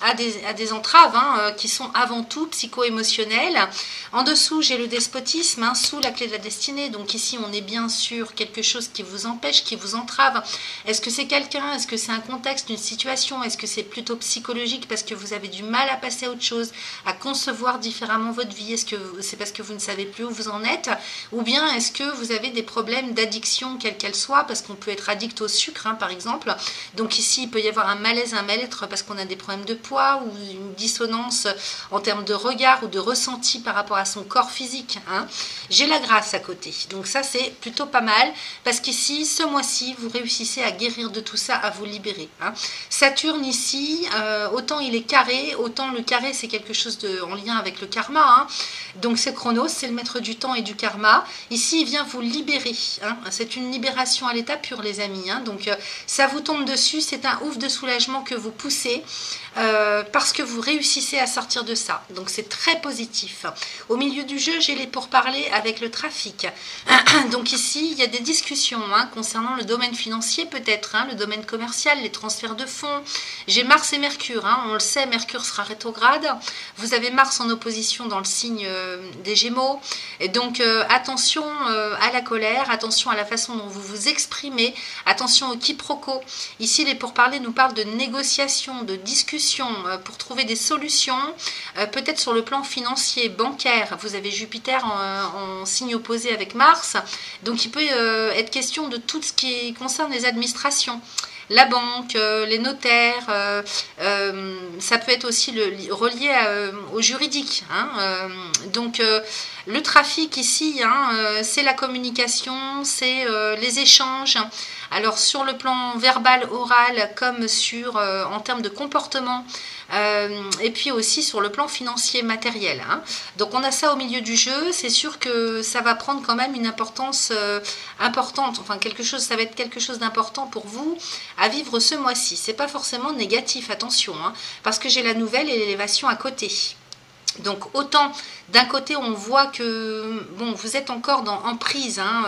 à des entraves, hein, qui sont avant tout psycho-émotionnelles. En dessous, j'ai le despotisme, hein, sous la clé de la destinée. Donc ici, on est bien sûr quelque chose qui vous empêche, qui vous entrave. Est-ce que c'est quelqu'un? Est-ce que c'est un contexte, une situation? Est-ce que c'est plutôt psychologique parce que vous avez du mal à passer à autre chose, à concevoir différemment votre vie? Est-ce que c'est parce que vous ne savez plus où vous en êtes? Ou bien est-ce que vous avez des problèmes d'addiction, quelle qu'elle soit, parce qu'on peut être addict au sucre, hein, par exemple. Donc ici, il peut y avoir un malaise, un mal-être parce qu'on a des problèmes de poids ou une dissonance en termes de regard ou de ressenti par rapport à son corps physique, hein. J'ai la grâce à côté, donc ça c'est plutôt pas mal parce qu'ici ce mois-ci vous réussissez à guérir de tout ça, à vous libérer, hein. Saturne ici, autant il est carré, autant le carré c'est quelque chose en lien avec le karma, hein. Donc c'est Chronos, c'est le maître du temps et du karma. Ici il vient vous libérer, hein. C'est une libération à l'état pur les amis, hein. Donc ça vous tombe dessus, c'est un ouf de soulagement que vous poussez parce que vous réussissez à sortir de ça, donc c'est très positif. Au milieu du jeu, j'ai les pourparlers avec le trafic. Donc ici, il y a des discussions, hein, concernant le domaine financier peut-être, hein, le domaine commercial, les transferts de fonds. J'ai Mars et Mercure, hein, on le sait, Mercure sera rétrograde. Vous avez Mars en opposition dans le signe des Gémeaux. Et donc attention à la colère, attention à la façon dont vous vous exprimez, attention au quiproquo. Ici, les pourparlers nous parlent de négociations, de discussions pour trouver des solutions, peut-être sur le plan financier, bancaire. Vous avez Jupiter en signe opposé avec Mars, donc il peut être question de tout ce qui concerne les administrations, la banque, les notaires, ça peut être aussi relié au juridique, hein, donc le trafic ici, hein, c'est la communication, c'est les échanges. Alors sur le plan verbal, oral, comme en termes de comportement, et puis aussi sur le plan financier matériel. Hein. Donc on a ça au milieu du jeu, c'est sûr que ça va prendre quand même une importance importante, enfin ça va être quelque chose d'important pour vous à vivre ce mois-ci. C'est pas forcément négatif, attention, hein, parce que j'ai la nouvelle et l'élévation à côté. Donc autant d'un côté on voit que bon, vous êtes encore en prise hein,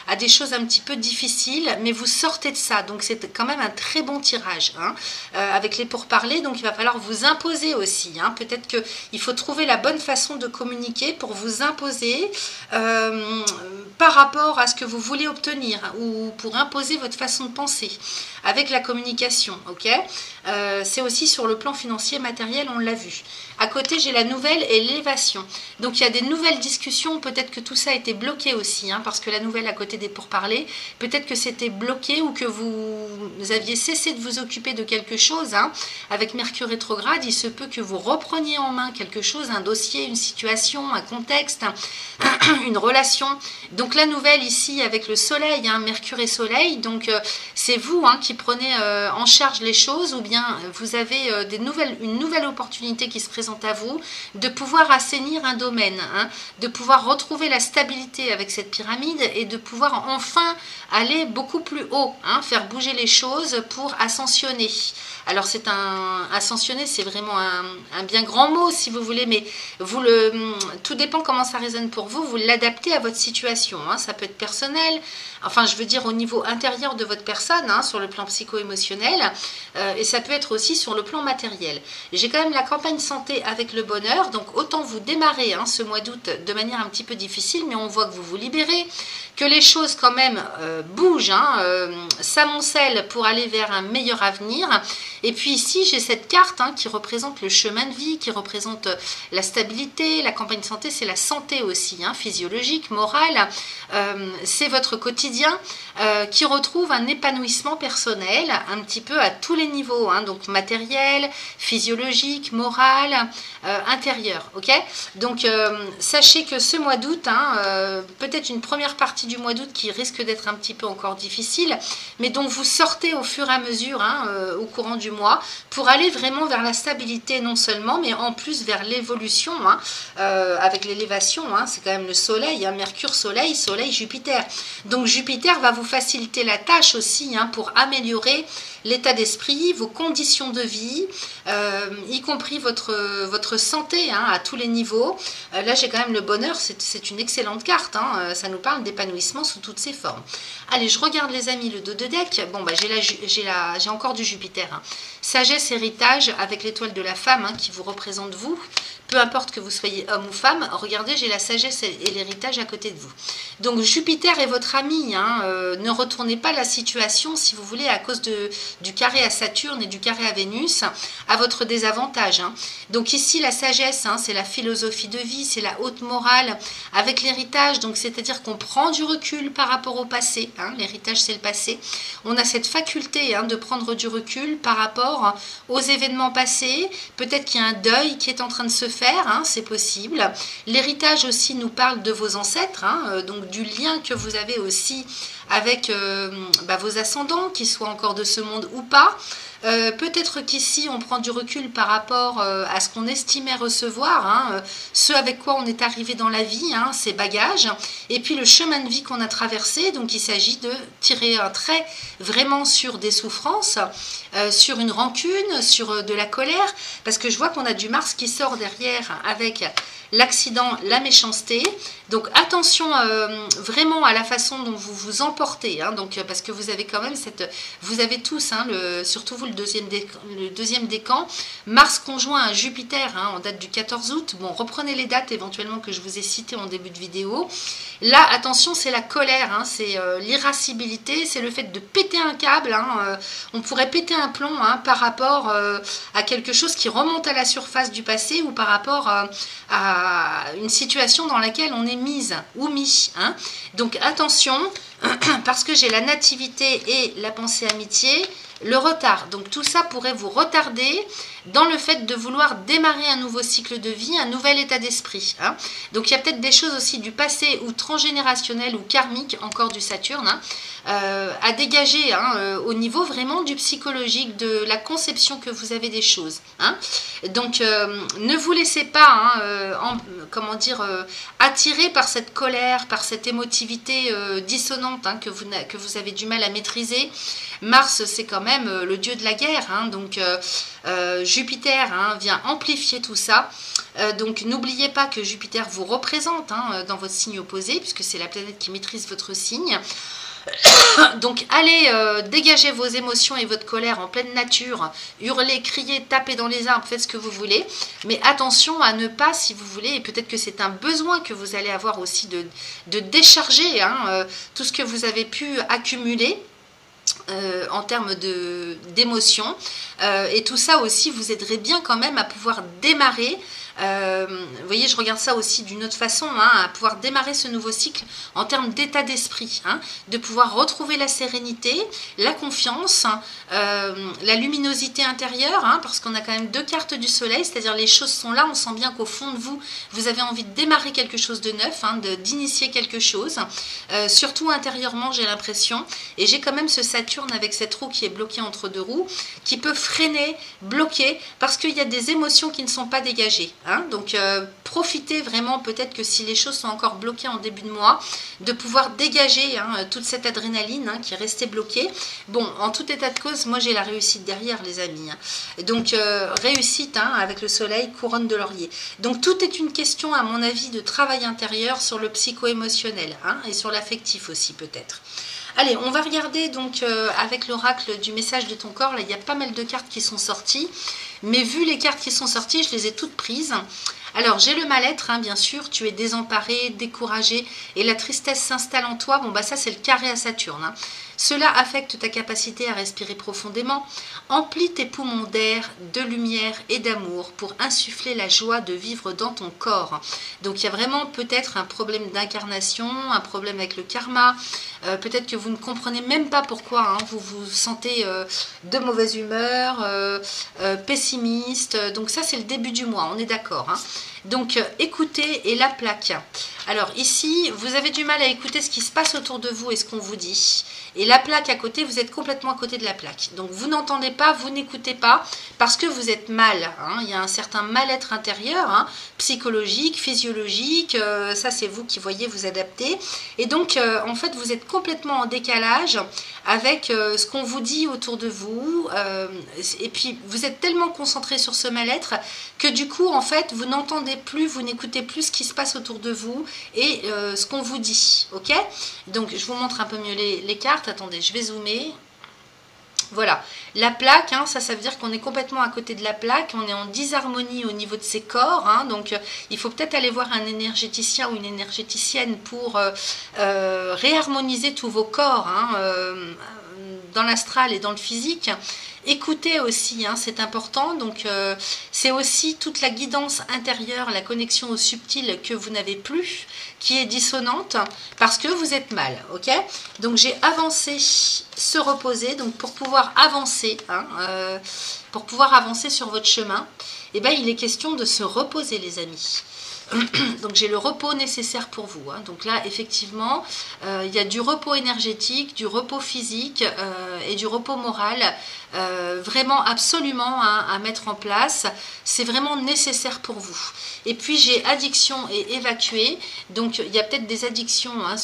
à des choses un petit peu difficiles, mais vous sortez de ça, donc c'est quand même un très bon tirage hein, avec les pourparlers. Donc il va falloir vous imposer aussi hein. Peut-être qu'il faut trouver la bonne façon de communiquer pour vous imposer par rapport à ce que vous voulez obtenir ou pour imposer votre façon de penser avec la communication. Ok, c'est aussi sur le plan financier matériel, on l'a vu. À côté, j'ai la nouvelle et l'élévation. Donc, il y a des nouvelles discussions. Peut-être que tout ça a été bloqué aussi, hein, parce que la nouvelle à côté des pourparlers, peut-être que c'était bloqué ou que vous aviez cessé de vous occuper de quelque chose. Hein. Avec Mercure rétrograde, il se peut que vous repreniez en main quelque chose, un dossier, une situation, un contexte, une relation. Donc, la nouvelle ici avec le soleil, hein, Mercure et soleil. Donc, c'est vous hein, qui prenez en charge les choses ou bien vous avez une nouvelle opportunité qui se présente à vous, de pouvoir assainir un domaine, hein, de pouvoir retrouver la stabilité avec cette pyramide et de pouvoir enfin aller beaucoup plus haut, hein, faire bouger les choses pour ascensionner. Alors c'est ascensionner, c'est vraiment un bien grand mot si vous voulez, mais tout dépend comment ça résonne pour vous, vous l'adaptez à votre situation, hein, ça peut être personnel, enfin je veux dire au niveau intérieur de votre personne, hein, sur le plan psycho-émotionnel, et ça peut être aussi sur le plan matériel. J'ai quand même la campagne santé avec le bonheur, donc autant vous démarrer hein, ce mois d'août de manière un petit peu difficile, mais on voit que vous vous libérez, que les choses quand même bougent, hein, s'amoncellent pour aller vers un meilleur avenir. Et puis ici, j'ai cette carte hein, qui représente le chemin de vie, qui représente la stabilité. La campagne santé, c'est la santé aussi, hein, physiologique, morale. C'est votre quotidien qui retrouve un épanouissement personnel un petit peu à tous les niveaux, hein, donc matériel, physiologique, moral, intérieur. Ok, donc sachez que ce mois d'août, hein, peut-être une première partie du mois d'août qui risque d'être un petit peu encore difficile, mais dont vous sortez au fur et à mesure hein, au courant du mois pour aller vraiment vers la stabilité non seulement, mais en plus vers l'évolution hein, avec l'élévation. Hein, c'est quand même le soleil, hein, Mercure, soleil, soleil, Jupiter. Donc Jupiter va vous faciliter la tâche aussi hein, pour améliorer l'état d'esprit, vos conditions de vie, y compris votre santé hein, à tous les niveaux. Là, j'ai quand même le bonheur, c'est une excellente carte. Hein, ça nous parle d'épanouissement sous toutes ses formes. Allez, je regarde les amis le dos de deck. Bon, bah, j'ai encore du Jupiter. Hein. Sagesse, héritage avec l'étoile de la femme hein, qui vous représente vous. Peu importe que vous soyez homme ou femme, regardez, j'ai la sagesse et l'héritage à côté de vous. Donc Jupiter est votre ami, hein, ne retournez pas la situation, si vous voulez, à cause du carré à Saturne et du carré à Vénus, à votre désavantage. Hein. Donc ici, la sagesse, hein, c'est la philosophie de vie, c'est la haute morale, avec l'héritage, donc c'est-à-dire qu'on prend du recul par rapport au passé, hein, l'héritage c'est le passé. On a cette faculté hein, de prendre du recul par rapport aux événements passés, peut-être qu'il y a un deuil qui est en train de se faire, hein, c'est possible. L'héritage aussi nous parle de vos ancêtres, hein, donc du lien que vous avez aussi avec vos ascendants, qu'ils soient encore de ce monde ou pas. Peut-être qu'ici on prend du recul par rapport à ce qu'on estimait recevoir, hein, ce avec quoi on est arrivé dans la vie, hein, ces bagages, et puis le chemin de vie qu'on a traversé. Donc il s'agit de tirer un trait vraiment sur des souffrances, sur une rancune, sur de la colère, parce que je vois qu'on a du Mars qui sort derrière avec l'accident, la méchanceté. Donc attention vraiment à la façon dont vous vous emportez, hein, donc, parce que vous avez quand même vous avez tous, hein, surtout vous le deuxième décan, Mars conjoint à Jupiter hein, en date du 14 août. Bon, reprenez les dates éventuellement que je vous ai citées en début de vidéo. Là, attention, c'est la colère, hein, c'est l'irascibilité, c'est le fait de péter un câble. Hein, on pourrait péter un plomb hein, par rapport à quelque chose qui remonte à la surface du passé ou par rapport à une situation dans laquelle on est mise ou mis. Hein. Donc attention, parce que j'ai la nativité et la pensée amitié, le retard. Donc tout ça pourrait vous retarder dans le fait de vouloir démarrer un nouveau cycle de vie, un nouvel état d'esprit. Hein. Donc il y a peut-être des choses aussi du passé ou transgénérationnel ou karmique, encore du Saturne, hein, à dégager hein, au niveau vraiment du psychologique, de la conception que vous avez des choses. Hein. Donc ne vous laissez pas hein, comment dire, attirer par cette colère, par cette émotivité dissonante hein, que vous avez du mal à maîtriser. Mars, c'est quand même le dieu de la guerre, hein, donc Jupiter hein, vient amplifier tout ça. Donc n'oubliez pas que Jupiter vous représente hein, dans votre signe opposé, puisque c'est la planète qui maîtrise votre signe. Donc allez dégager vos émotions et votre colère en pleine nature, hurlez, criez, tapez dans les arbres, faites ce que vous voulez, mais attention à ne pas, si vous voulez, et peut-être que c'est un besoin que vous allez avoir aussi de décharger hein, tout ce que vous avez pu accumuler en termes d'émotions, et tout ça aussi vous aiderait bien quand même à pouvoir démarrer. Vous voyez, je regarde ça aussi d'une autre façon, hein, à pouvoir démarrer ce nouveau cycle en termes d'état d'esprit, hein, de pouvoir retrouver la sérénité, la confiance, la luminosité intérieure, hein, parce qu'on a quand même deux cartes du soleil, c'est-à-dire les choses sont là, on sent bien qu'au fond de vous, vous avez envie de démarrer quelque chose de neuf, hein, d'initier quelque chose, surtout intérieurement j'ai l'impression, et j'ai quand même ce Saturne avec cette roue qui est bloquée entre deux roues, qui peut freiner, bloquer, parce qu'il y a des émotions qui ne sont pas dégagées. Hein, donc profitez vraiment, peut-être que si les choses sont encore bloquées en début de mois, de pouvoir dégager hein, toute cette adrénaline hein, qui est restée bloquée. Bon, en tout état de cause, moi j'ai la réussite derrière les amis. Hein. Donc réussite hein, avec le soleil, couronne de laurier. Donc tout est une question à mon avis de travail intérieur sur le psycho-émotionnel hein, et sur l'affectif aussi peut-être. Allez, on va regarder donc avec l'oracle du message de ton corps. Là, il y a pas mal de cartes qui sont sorties. Mais vu les cartes qui sont sorties, je les ai toutes prises. Alors, j'ai le mal-être, hein, bien sûr. Tu es désemparé, découragé et la tristesse s'installe en toi. Bon, bah ça, c'est le carré à Saturne. Hein. Cela affecte ta capacité à respirer profondément. Emplis tes poumons d'air, de lumière et d'amour pour insuffler la joie de vivre dans ton corps. Donc, il y a vraiment peut-être un problème d'incarnation, un problème avec le karma. Peut-être que vous ne comprenez même pas pourquoi hein, vous vous sentez de mauvaise humeur, pessimiste. Donc ça, c'est le début du mois, on est d'accord. Hein. Donc, écoutez et la plaque. Alors ici, vous avez du mal à écouter ce qui se passe autour de vous et ce qu'on vous dit. Et la plaque à côté, vous êtes complètement à côté de la plaque. Donc, vous n'entendez pas, vous n'écoutez pas parce que vous êtes mal. Hein. Il y a un certain mal-être intérieur, hein, psychologique, physiologique. Ça, c'est vous qui voyez vous adapter. Et donc, en fait, vous êtes complètement en décalage avec ce qu'on vous dit autour de vous. Et puis, vous êtes tellement concentré sur ce mal-être que du coup, en fait, vous n'entendez plus, vous n'écoutez plus ce qui se passe autour de vous et ce qu'on vous dit. Ok? Donc, je vous montre un peu mieux les cartes. Attendez, je vais zoomer. Voilà, la plaque, hein, ça veut dire qu'on est complètement à côté de la plaque, on est en disharmonie au niveau de ses corps, hein, donc il faut peut-être aller voir un énergéticien ou une énergéticienne pour réharmoniser tous vos corps, hein, dans l'astral et dans le physique. Écoutez aussi, hein, c'est important, donc c'est aussi toute la guidance intérieure, la connexion au subtil que vous n'avez plus, qui est dissonante, parce que vous êtes mal, ok? Donc j'ai avancé, se reposer, donc pour pouvoir avancer, hein, sur votre chemin, eh ben, il est question de se reposer les amis. Donc j'ai le repos nécessaire pour vous. Hein. Donc là, effectivement, il y a du repos énergétique, du repos physique et du repos moral. Vraiment, absolument hein, à mettre en place. C'est vraiment nécessaire pour vous. Et puis j'ai addiction et évacuer. Donc il y a peut-être des addictions hein,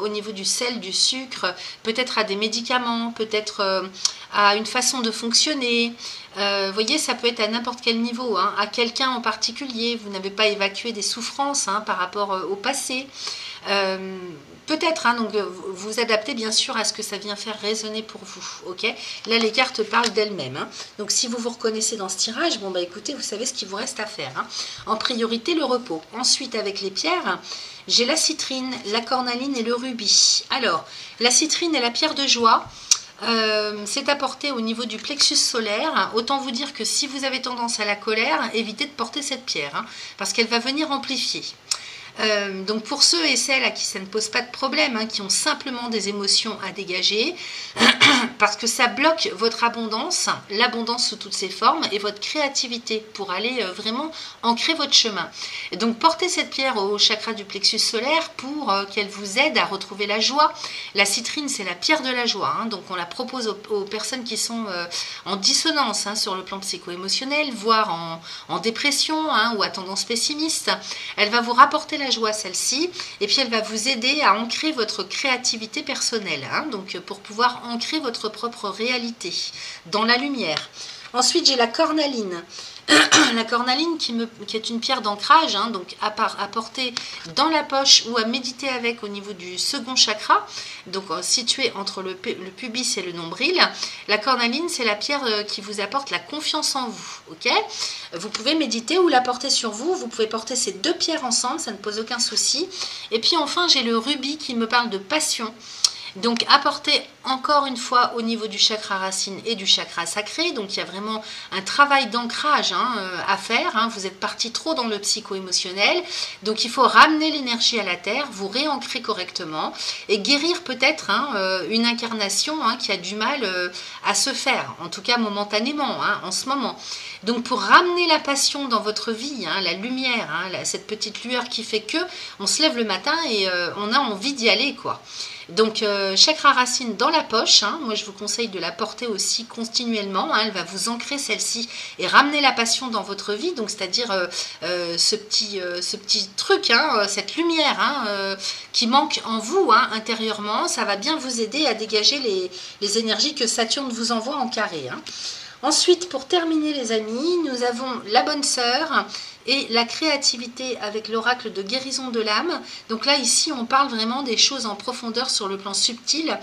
au niveau du sel, du sucre, peut-être à des médicaments, peut-être à une façon de fonctionner. Vous voyez, ça peut être à n'importe quel niveau, hein, à quelqu'un en particulier. Vous n'avez pas évacué des souffrances hein, par rapport au passé. Peut-être, hein, donc vous adaptez bien sûr à ce que ça vient faire résonner pour vous. Ok, là, les cartes parlent d'elles-mêmes. Hein. Donc, si vous vous reconnaissez dans ce tirage, bon, bah écoutez, vous savez ce qu'il vous reste à faire. Hein. En priorité, le repos. Ensuite, avec les pierres, j'ai la citrine, la cornaline et le rubis. Alors, la citrine est la pierre de joie. C'est apporté au niveau du plexus solaire. Autant vous dire que si vous avez tendance à la colère, évitez de porter cette pierre, hein, parce qu'elle va venir amplifier. Donc pour ceux et celles à qui ça ne pose pas de problème, hein, qui ont simplement des émotions à dégager, parce que ça bloque votre abondance, l'abondance sous toutes ses formes et votre créativité pour aller vraiment ancrer votre chemin. Et donc portez cette pierre au chakra du plexus solaire pour qu'elle vous aide à retrouver la joie. La citrine, c'est la pierre de la joie, hein, donc on la propose aux personnes qui sont en dissonance, hein, sur le plan psycho-émotionnel, voire en dépression, hein, ou à tendance pessimiste. Elle va vous rapporter la joie, celle-ci, et puis elle va vous aider à ancrer votre créativité personnelle, hein, donc pour pouvoir ancrer votre propre réalité dans la lumière. Ensuite, j'ai la cornaline. La cornaline qui est une pierre d'ancrage, hein, donc à porter dans la poche ou à méditer avec au niveau du second chakra, donc situé entre le pubis et le nombril. La cornaline, c'est la pierre qui vous apporte la confiance en vous. Ok, vous pouvez méditer ou la porter sur vous. Vous pouvez porter ces deux pierres ensemble, ça ne pose aucun souci. Et puis enfin, j'ai le rubis qui me parle de passion. Donc apporter encore une fois au niveau du chakra racine et du chakra sacré. Donc il y a vraiment un travail d'ancrage, hein, à faire, hein. Vous êtes parti trop dans le psycho-émotionnel. Donc il faut ramener l'énergie à la terre, vous réancrer correctement et guérir peut-être, hein, une incarnation, hein, qui a du mal à se faire, en tout cas momentanément, hein, en ce moment. Donc pour ramener la passion dans votre vie, hein, la lumière, hein, cette petite lueur qui fait que on se lève le matin et on a envie d'y aller, quoi. Donc chakra racine dans la poche, hein, moi je vous conseille de la porter aussi continuellement, hein, elle va vous ancrer celle-ci et ramener la passion dans votre vie, donc c'est-à-dire ce petit truc, hein, cette lumière, hein, qui manque en vous, hein, intérieurement, ça va bien vous aider à dégager les énergies que Saturne vous envoie en carré, hein. Ensuite, pour terminer les amis, nous avons la bonne sœur et la créativité avec l'oracle de guérison de l'âme. Donc là, ici, on parle vraiment des choses en profondeur sur le plan subtil.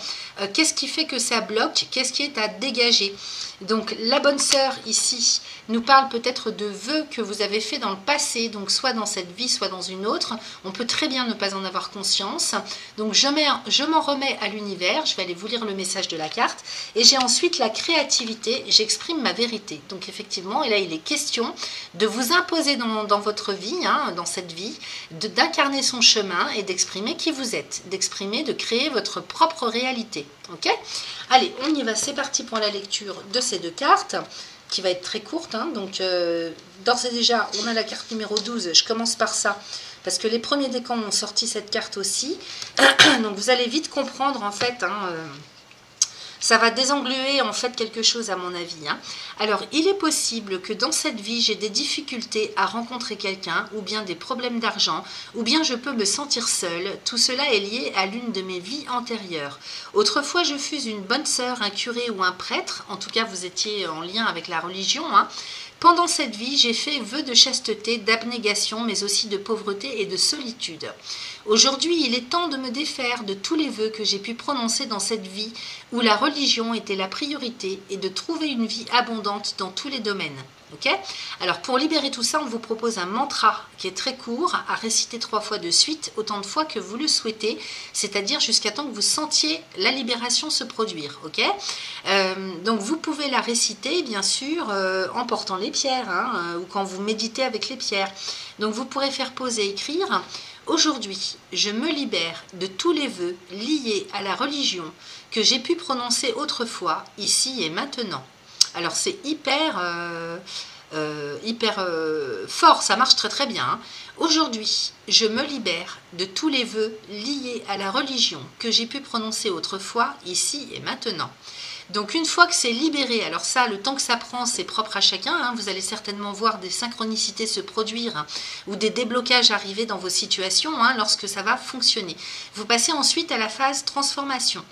Qu'est-ce qui fait que ça bloque? Qu'est-ce qui est à dégager? Donc la bonne sœur ici nous parle peut-être de vœux que vous avez fait dans le passé, donc soit dans cette vie, soit dans une autre. On peut très bien ne pas en avoir conscience. Donc je m'en remets à l'univers, je vais aller vous lire le message de la carte. Et j'ai ensuite la créativité, j'exprime ma vérité. Donc effectivement, et là il est question de vous imposer dans votre vie, hein, dans cette vie, d'incarner son chemin et d'exprimer qui vous êtes, d'exprimer, de créer votre propre réalité. Ok? Allez, on y va, c'est parti pour la lecture de ces deux cartes, qui va être très courte, hein. Donc d'ores et déjà, on a la carte numéro 12, je commence par ça, parce que les premiers décans m'ont sorti cette carte aussi, donc vous allez vite comprendre en fait, hein, ça va désengluer en fait quelque chose à mon avis, hein. Alors, il est possible que dans cette vie, j'ai des difficultés à rencontrer quelqu'un, ou bien des problèmes d'argent, ou bien je peux me sentir seule. Tout cela est lié à l'une de mes vies antérieures. Autrefois, je fus une bonne sœur, un curé ou un prêtre. En tout cas, vous étiez en lien avec la religion, hein. Pendant cette vie, j'ai fait vœu de chasteté, d'abnégation, mais aussi de pauvreté et de solitude. Aujourd'hui, il est temps de me défaire de tous les vœux que j'ai pu prononcer dans cette vie où la religion était la priorité et de trouver une vie abondante dans tous les domaines. Ok? Alors pour libérer tout ça, on vous propose un mantra qui est très court à réciter 3 fois de suite, autant de fois que vous le souhaitez, c'est-à-dire jusqu'à temps que vous sentiez la libération se produire. Ok? Donc vous pouvez la réciter bien sûr en portant les pierres, hein, ou quand vous méditez avec les pierres. Donc vous pourrez faire pause et écrire. Aujourd'hui, je me libère de tous les vœux liés à la religion que j'ai pu prononcer autrefois, ici et maintenant. Alors c'est hyper fort, ça marche très très bien, hein. Aujourd'hui, je me libère de tous les vœux liés à la religion que j'ai pu prononcer autrefois, ici et maintenant. Donc une fois que c'est libéré, alors ça, le temps que ça prend, c'est propre à chacun, hein, vous allez certainement voir des synchronicités se produire, hein, ou des déblocages arriver dans vos situations, hein, lorsque ça va fonctionner. Vous passez ensuite à la phase transformation.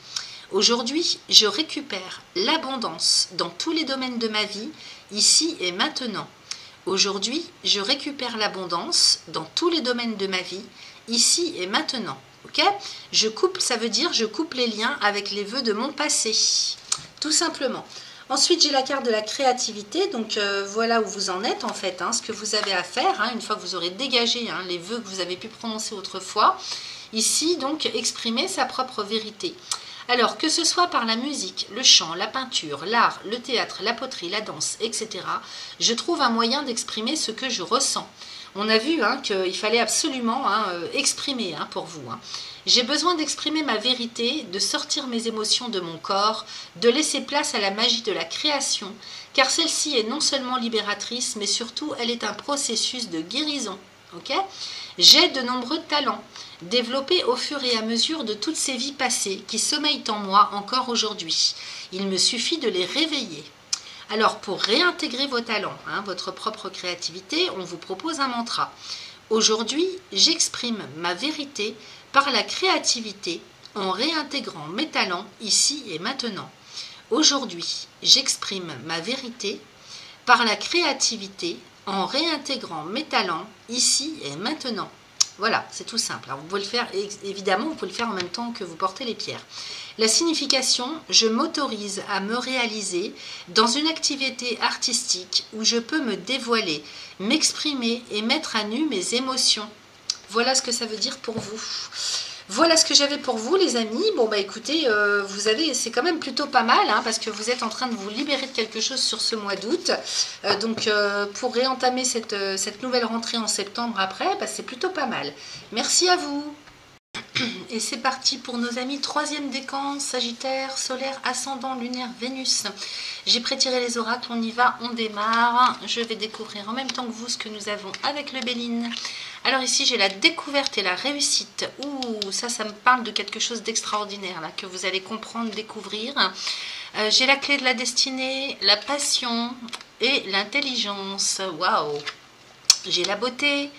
Aujourd'hui, je récupère l'abondance dans tous les domaines de ma vie, ici et maintenant. Aujourd'hui, je récupère l'abondance dans tous les domaines de ma vie, ici et maintenant. Ok? Je coupe, ça veut dire je coupe les liens avec les vœux de mon passé, tout simplement. Ensuite, j'ai la carte de la créativité, donc voilà où vous en êtes en fait, hein, ce que vous avez à faire, hein, une fois que vous aurez dégagé, hein, les vœux que vous avez pu prononcer autrefois. Ici, donc, exprimer sa propre vérité. Alors, que ce soit par la musique, le chant, la peinture, l'art, le théâtre, la poterie, la danse, etc., je trouve un moyen d'exprimer ce que je ressens. On a vu qu'il fallait absolument exprimer pour vous. J'ai besoin d'exprimer ma vérité, de sortir mes émotions de mon corps, de laisser place à la magie de la création, car celle-ci est non seulement libératrice, mais surtout elle est un processus de guérison. Okay ? J'ai de nombreux talents, développés au fur et à mesure de toutes ces vies passées qui sommeillent en moi encore aujourd'hui. Il me suffit de les réveiller. Alors pour réintégrer vos talents, votre propre créativité, on vous propose un mantra. Aujourd'hui, j'exprime ma vérité par la créativité en réintégrant mes talents ici et maintenant. Aujourd'hui, j'exprime ma vérité par la créativité en réintégrant mes talents ici et maintenant. Voilà, c'est tout simple. Alors vous pouvez le faire, évidemment, vous pouvez le faire en même temps que vous portez les pierres. La signification, je m'autorise à me réaliser dans une activité artistique où je peux me dévoiler, m'exprimer et mettre à nu mes émotions. Voilà ce que ça veut dire pour vous. Voilà ce que j'avais pour vous, les amis. Bon, bah écoutez, vous avez, c'est quand même plutôt pas mal, parce que vous êtes en train de vous libérer de quelque chose sur ce mois d'août. Donc, pour réentamer cette nouvelle rentrée en septembre après, bah, c'est plutôt pas mal. Merci à vous. Et c'est parti pour nos amis, 3e décan, Sagittaire, solaire, ascendant, lunaire, Vénus. J'ai prétiré les oracles, on y va, on démarre. Je vais découvrir en même temps que vous ce que nous avons avec le Béline. Alors ici, j'ai la découverte et la réussite. Ouh, ça me parle de quelque chose d'extraordinaire là que vous allez comprendre, découvrir. J'ai la clé de la destinée, la passion et l'intelligence. Waouh! J'ai la beauté,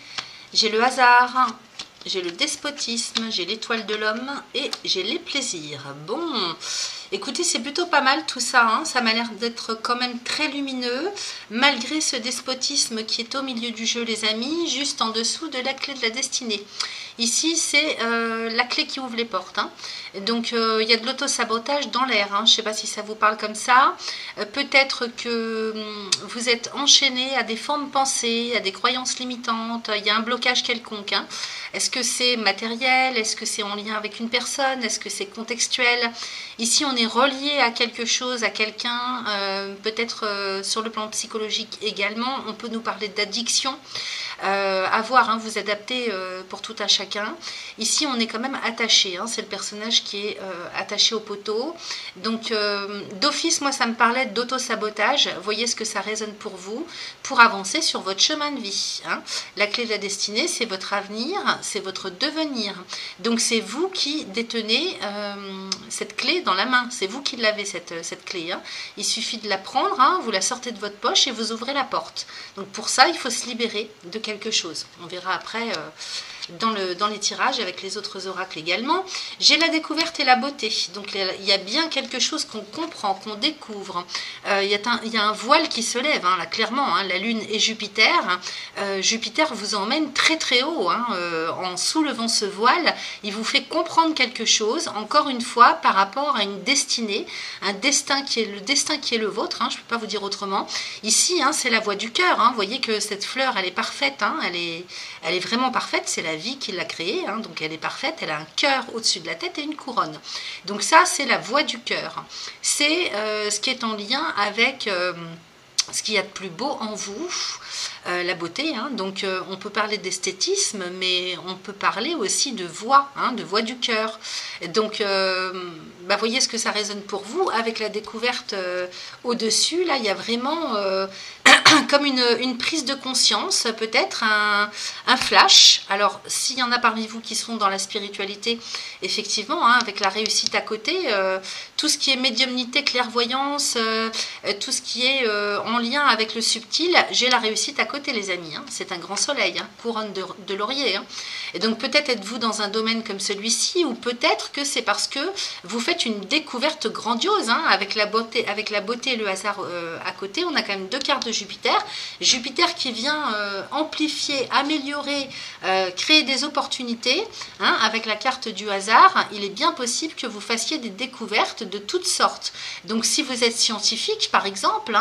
j'ai le hasard. J'ai le despotisme, j'ai l'étoile de l'homme et j'ai les plaisirs. Bon, écoutez, c'est plutôt pas mal tout ça. Ça m'a l'air d'être quand même très lumineux, malgré ce despotisme qui est au milieu du jeu, les amis, juste en dessous de la clé de la destinée. Ici, c'est la clé qui ouvre les portes. Donc, il y a de l'auto-sabotage dans l'air. Je ne sais pas si ça vous parle comme ça. Peut-être que vous êtes enchaîné à des formes pensées, à des croyances limitantes. Il y a un blocage quelconque. Est-ce que c'est matériel? Est-ce que c'est en lien avec une personne? Est-ce que c'est contextuel? Ici, on est relié à quelque chose, à quelqu'un, peut-être sur le plan psychologique également. On peut nous parler d'addiction. À voir, vous adaptez pour tout à chacun. Ici, on est quand même attaché. C'est le personnage qui est attaché au poteau. Donc, d'office, moi, ça me parlait d'auto-sabotage. Voyez ce que ça résonne pour vous, pour avancer sur votre chemin de vie. La clé de la destinée, c'est votre avenir, c'est votre devenir. Donc, c'est vous qui détenez cette clé dans la main. C'est vous qui l'avez, cette clé. Il suffit de la prendre, vous la sortez de votre poche et vous ouvrez la porte. Donc, pour ça, il faut se libérer de quelque chose. On verra après dans les tirages avec les autres oracles également. J'ai la découverte et la beauté. Donc il y a bien quelque chose qu'on comprend, qu'on découvre. Il y a un voile qui se lève, là clairement. La Lune et Jupiter. Jupiter vous emmène très très haut. En soulevant ce voile, il vous fait comprendre quelque chose, encore une fois, par rapport à une destinée, un destin qui est le destin qui est le vôtre. Je ne peux pas vous dire autrement. Ici, c'est la voie du cœur. Vous voyez que cette fleur, elle est parfaite. Elle est vraiment parfaite. C'est la vie qui l'a créée, donc elle est parfaite, elle a un cœur au-dessus de la tête et une couronne. Donc ça, c'est la voie du cœur. C'est ce qui est en lien avec ce qu'il y a de plus beau en vous, la beauté. Donc on peut parler d'esthétisme, mais on peut parler aussi de voix, de voix du cœur. Donc voyez ce que ça résonne pour vous avec la découverte au-dessus. Là, il y a vraiment comme une prise de conscience, peut-être un flash. Alors, s'il y en a parmi vous qui sont dans la spiritualité, effectivement, avec la réussite à côté, tout ce qui est médiumnité, clairvoyance, tout ce qui est en lien avec le subtil, j'ai la réussite à côté, les amis. C'est un grand soleil, couronne de laurier. Et donc, peut-être êtes-vous dans un domaine comme celui-ci, ou peut-être que c'est parce que vous faites une découverte grandiose, avec la beauté et le hasard à côté. On a quand même 2 cartes de Jupiter. Jupiter qui vient amplifier, améliorer, créer des opportunités. Avec la carte du hasard, il est bien possible que vous fassiez des découvertes de toutes sortes. Donc si vous êtes scientifique par exemple,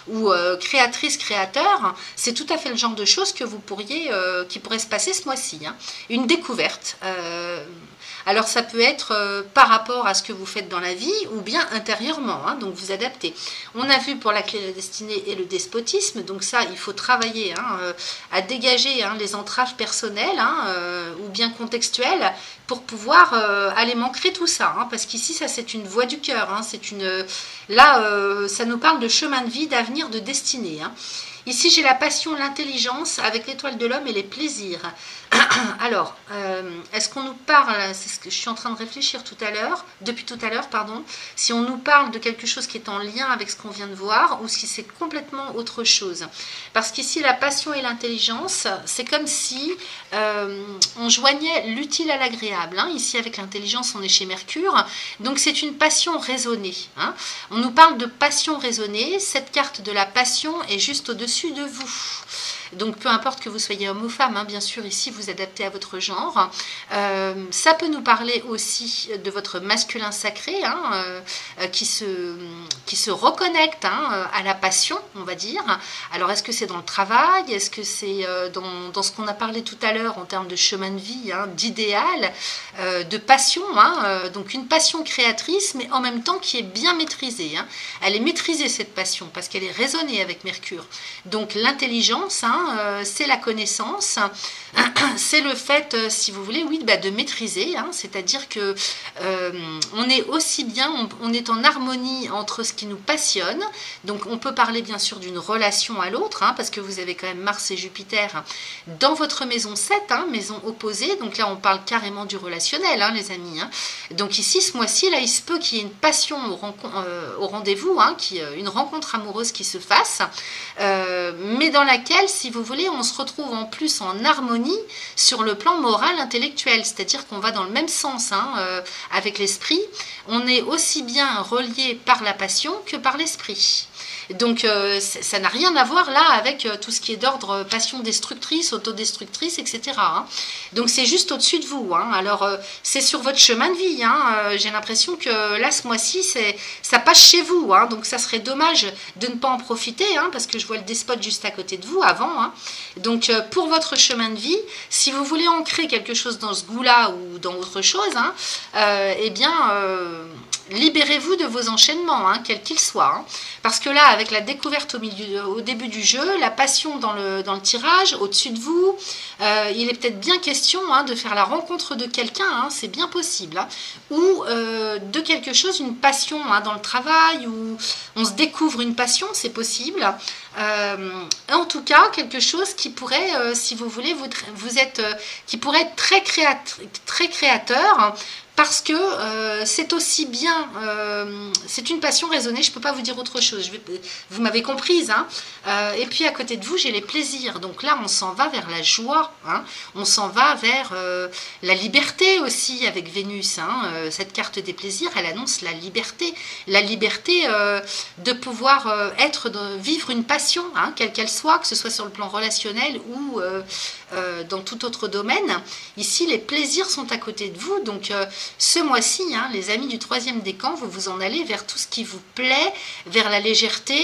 ou créatrice, créateur, c'est tout à fait le genre de choses que vous pourriez, qui pourrait se passer ce mois-ci. Une découverte. Alors ça peut être par rapport à ce que vous faites dans la vie ou bien intérieurement, donc vous adaptez. On a vu pour la clé de la destinée et le despotisme. despotisme. Donc ça, il faut travailler à dégager les entraves personnelles ou bien contextuelles pour pouvoir aller manquer tout ça. Parce qu'ici, ça c'est une voie du cœur. Là, ça nous parle de chemin de vie, d'avenir, de destinée. Ici, j'ai la passion, l'intelligence avec l'étoile de l'homme et les plaisirs. Alors, est-ce qu'on nous parle, c'est ce que je suis en train de réfléchir depuis tout à l'heure, pardon, si on nous parle de quelque chose qui est en lien avec ce qu'on vient de voir ou si c'est complètement autre chose. Parce qu'ici, la passion et l'intelligence, c'est comme si on joignait l'utile à l'agréable. Ici, avec l'intelligence, on est chez Mercure. Donc, c'est une passion raisonnée. On nous parle de passion raisonnée. Cette carte de la passion est juste au-dessus de vous. Donc, peu importe que vous soyez homme ou femme, bien sûr, ici, vous adaptez à votre genre. Ça peut nous parler aussi de votre masculin sacré, qui se reconnecte à la passion, on va dire. Alors, est-ce que c'est dans le travail? Est-ce que c'est dans ce qu'on a parlé tout à l'heure en termes de chemin de vie, d'idéal, de passion, donc une passion créatrice, mais en même temps qui est bien maîtrisée. Elle est maîtrisée, cette passion, parce qu'elle est raisonnée avec Mercure. Donc, l'intelligence, c'est la connaissance, c'est le fait, si vous voulez, oui, de maîtriser, c'est-à-dire que on est aussi bien, on est en harmonie entre ce qui nous passionne. Donc on peut parler bien sûr d'une relation à l'autre, parce que vous avez quand même Mars et Jupiter dans votre maison 7, maison opposée. Donc là on parle carrément du relationnel, les amis. Donc ici, ce mois-ci, là, il se peut qu'il y ait une passion au rendez-vous, une rencontre amoureuse qui se fasse, mais dans laquelle, si vous voulez, on se retrouve en plus en harmonie sur le plan moral, intellectuel, c'est-à-dire qu'on va dans le même sens avec l'esprit. On est aussi bien relié par la passion que par l'esprit. Donc ça n'a rien à voir là avec tout ce qui est d'ordre passion destructrice, autodestructrice, etc. Donc c'est juste au-dessus de vous. Alors c'est sur votre chemin de vie. J'ai l'impression que là ce mois-ci ça passe chez vous. Donc ça serait dommage de ne pas en profiter, parce que je vois le despote juste à côté de vous avant. Donc pour votre chemin de vie, si vous voulez ancrer quelque chose dans ce goût-là ou dans autre chose, eh bien libérez-vous de vos enchaînements, quels qu'ils soient. Parce que là, avec la découverte au début du jeu, la passion dans le tirage, au-dessus de vous, il est peut-être bien question de faire la rencontre de quelqu'un, c'est bien possible. Ou de quelque chose, une passion dans le travail, où on se découvre une passion, c'est possible. En tout cas, quelque chose qui pourrait, si vous voulez, qui pourrait être très créateur, parce que c'est aussi bien, c'est une passion raisonnée, je ne peux pas vous dire autre chose, vous m'avez comprise. Et puis à côté de vous, j'ai les plaisirs. Donc là, on s'en va vers la joie, on s'en va vers la liberté aussi avec Vénus. Cette carte des plaisirs, elle annonce la liberté de pouvoir vivre une passion, quelle qu'elle soit, que ce soit sur le plan relationnel ou dans tout autre domaine. Ici, les plaisirs sont à côté de vous, donc ce mois-ci, les amis du 3e décan, vous vous en allez vers tout ce qui vous plaît, vers la légèreté,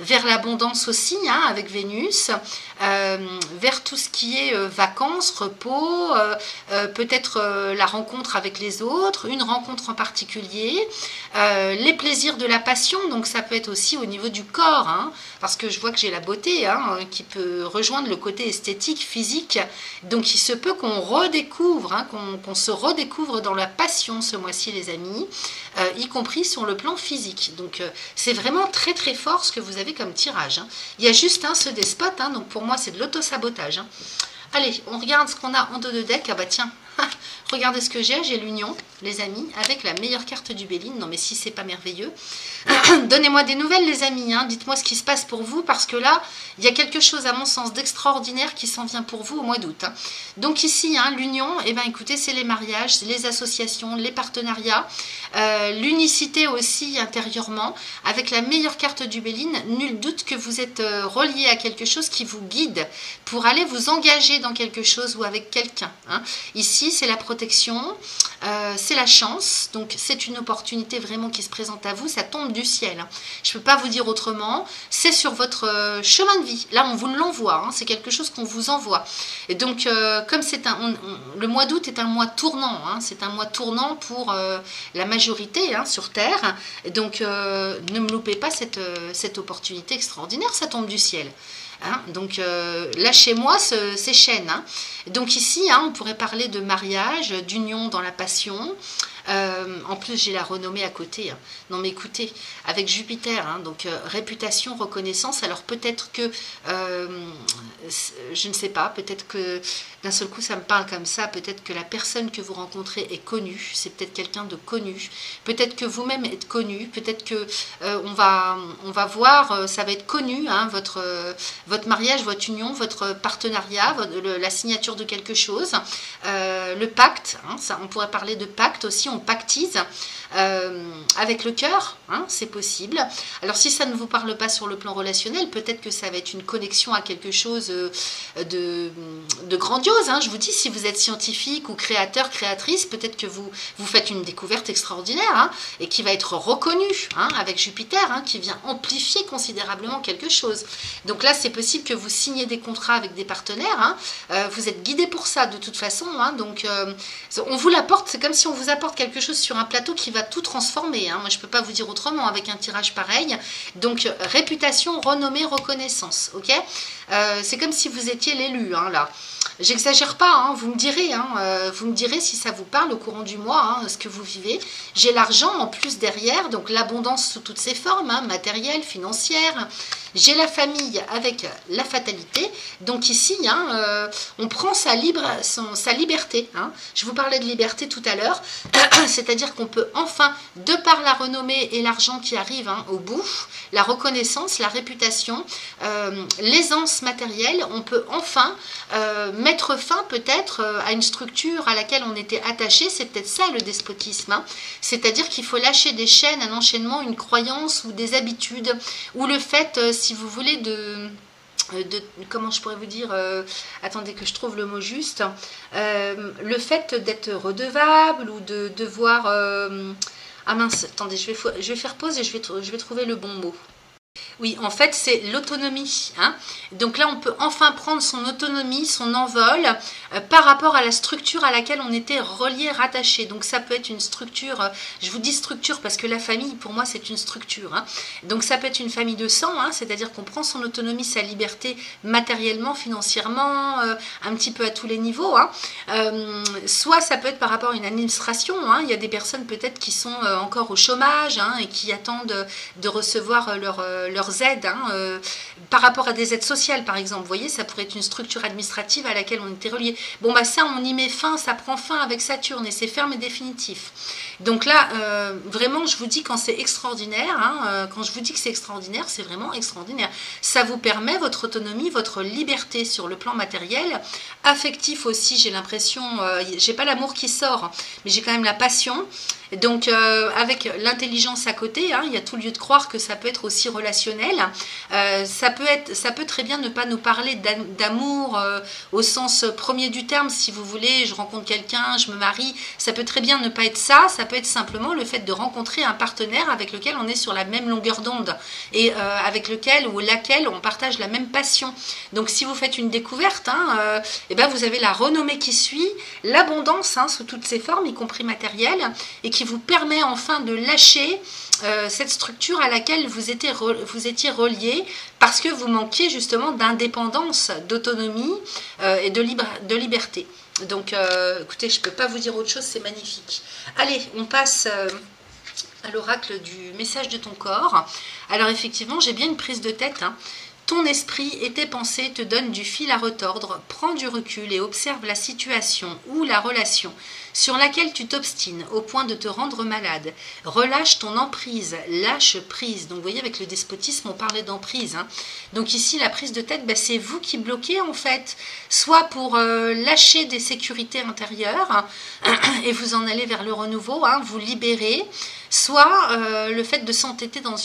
vers l'abondance aussi, avec Vénus, vers tout ce qui est vacances, repos, peut-être la rencontre avec les autres, une rencontre en particulier, les plaisirs de la passion, donc ça peut être aussi au niveau du corps, parce que je vois que j'ai la beauté qui peut rejoindre le côté esthétique, physique, donc il se peut qu'on redécouvre, qu'on se redécouvre dans la passion ce mois-ci, les amis, y compris sur le plan physique. Donc c'est vraiment très très fort ce que vous avez comme tirage. Il y a juste ce despote, donc pour moi c'est de l'auto-sabotage. Allez, on regarde ce qu'on a en dos de deck. Ah bah tiens, regardez ce que j'ai l'union, les amis, avec la meilleure carte du Béline. Non mais si c'est pas merveilleux. Donnez-moi des nouvelles, les amis, dites-moi ce qui se passe pour vous, parce que là, il y a quelque chose, à mon sens, d'extraordinaire qui s'en vient pour vous au mois d'août. Donc ici, l'union, écoutez, c'est les mariages, c'est les associations, les partenariats, l'unicité aussi intérieurement, avec la meilleure carte du Béline. Nul doute que vous êtes relié à quelque chose qui vous guide pour aller vous engager dans quelque chose ou avec quelqu'un. Ici, c'est la protection, c'est la chance, donc c'est une opportunité vraiment qui se présente à vous, ça tombe du ciel. Hein. Je ne peux pas vous dire autrement, c'est sur votre chemin de vie. Là, on vous l'envoie, hein, c'est quelque chose qu'on vous envoie. Et donc, comme c'est le mois d'août est un mois tournant, hein, c'est un mois tournant pour la majorité hein, sur Terre. Et donc, ne me loupez pas cette opportunité extraordinaire, ça tombe du ciel. Hein, donc lâchez-moi ces chaînes. Hein. Donc ici, hein, on pourrait parler de mariage, d'union dans la passion. En plus, j'ai la renommée à côté. Hein. Non, mais écoutez, avec Jupiter, hein, donc réputation, reconnaissance. Alors peut-être que, je ne sais pas, peut-être que d'un seul coup, ça me parle comme ça. Peut-être que la personne que vous rencontrez est connue. C'est peut-être quelqu'un de connu. Peut-être que vous-même êtes connu. Peut-être que on va voir, ça va être connu, hein, votre mariage, votre union, votre partenariat, la signature de quelque chose, le pacte, hein, ça, on pourrait parler de pacte aussi, on pactise avec le cœur, hein, c'est possible. Alors si ça ne vous parle pas sur le plan relationnel, peut-être que ça va être une connexion à quelque chose de grandiose. Hein. Je vous dis, si vous êtes scientifique ou créateur, créatrice, peut-être que vous faites une découverte extraordinaire hein, et qui va être reconnue hein, avec Jupiter, hein, qui vient amplifier considérablement quelque chose. Donc là, c'est possible que vous signez des contrats avec des partenaires. Hein. Vous êtes guidé pour ça de toute façon. Hein. Donc on vous l'apporte, c'est comme si on vous apporte quelque chose sur un plateau qui va tout transformer. Hein. Moi, je ne peux pas vous dire autrement avec un tirage pareil. Donc réputation, renommée, reconnaissance. Ok, c'est comme si vous étiez l'élu hein, là. J'exagère pas, hein, vous me direz si ça vous parle au courant du mois, hein, ce que vous vivez. J'ai l'argent en plus derrière, donc l'abondance sous toutes ses formes, hein, matérielle, financière. J'ai la famille avec la fatalité. Donc ici, hein, on prend sa liberté. Hein. Je vous parlais de liberté tout à l'heure, c'est-à-dire qu'on peut enfin, de par la renommée et l'argent qui arrive hein, au bout, la reconnaissance, la réputation, l'aisance matérielle, on peut enfin mettre fin peut-être à une structure à laquelle on était attaché. C'est peut-être ça le despotisme. Hein. C'est-à-dire qu'il faut lâcher des chaînes, un enchaînement, une croyance ou des habitudes, ou le fait, si vous voulez, comment je pourrais vous dire, attendez que je trouve le mot juste, le fait d'être redevable ou de devoir... ah mince, attendez, je vais faire pause et je vais trouver le bon mot. Oui, en fait, c'est l'autonomie. Hein. Donc là, on peut enfin prendre son autonomie, son envol par rapport à la structure à laquelle on était relié, rattaché. Donc ça peut être une structure, je vous dis structure parce que la famille, pour moi, c'est une structure. Hein. Donc ça peut être une famille de sang, hein, c'est-à-dire qu'on prend son autonomie, sa liberté matériellement, financièrement, un petit peu à tous les niveaux. Hein. Soit ça peut être par rapport à une administration. Hein. Il y a des personnes peut-être qui sont encore au chômage hein, et qui attendent de recevoir leurs aides, hein, par rapport à des aides sociales par exemple, vous voyez, ça pourrait être une structure administrative à laquelle on était relié. Bon bah ça on y met fin, ça prend fin avec Saturne et c'est ferme et définitif. Donc là, vraiment je vous dis quand c'est extraordinaire, hein, quand je vous dis que c'est extraordinaire, c'est vraiment extraordinaire. Ça vous permet votre autonomie, votre liberté sur le plan matériel, affectif aussi, j'ai l'impression, j'ai pas l'amour qui sort, mais j'ai quand même la passion. Donc avec l'intelligence à côté, hein, il y a tout lieu de croire que ça peut être aussi relationnel. Ça peut très bien ne pas nous parler d'amour au sens premier du terme, si vous voulez, je rencontre quelqu'un, je me marie, ça peut très bien ne pas être ça, ça peut être simplement le fait de rencontrer un partenaire avec lequel on est sur la même longueur d'onde et avec lequel ou laquelle on partage la même passion. Donc si vous faites une découverte, hein, et ben vous avez la renommée qui suit, l'abondance hein, sous toutes ses formes, y compris matérielle, et qui vous permet enfin de lâcher cette structure à laquelle vous étiez relié parce que vous manquiez justement d'indépendance, d'autonomie et de liberté. Donc écoutez, je ne peux pas vous dire autre chose, c'est magnifique. Allez, on passe à l'oracle du message de ton corps. Alors effectivement, j'ai bien une prise de tête, hein. Ton esprit et tes pensées te donnent du fil à retordre. Prends du recul et observe la situation ou la relation sur laquelle tu t'obstines au point de te rendre malade. Relâche ton emprise, lâche prise. Donc vous voyez, avec le despotisme, on parlait d'emprise. Hein. Donc ici, la prise de tête, ben, c'est vous qui bloquez en fait. Soit pour lâcher des sécurités intérieures hein, et vous en allez vers le renouveau, hein, vous libérer. soit le fait de s'entêter dans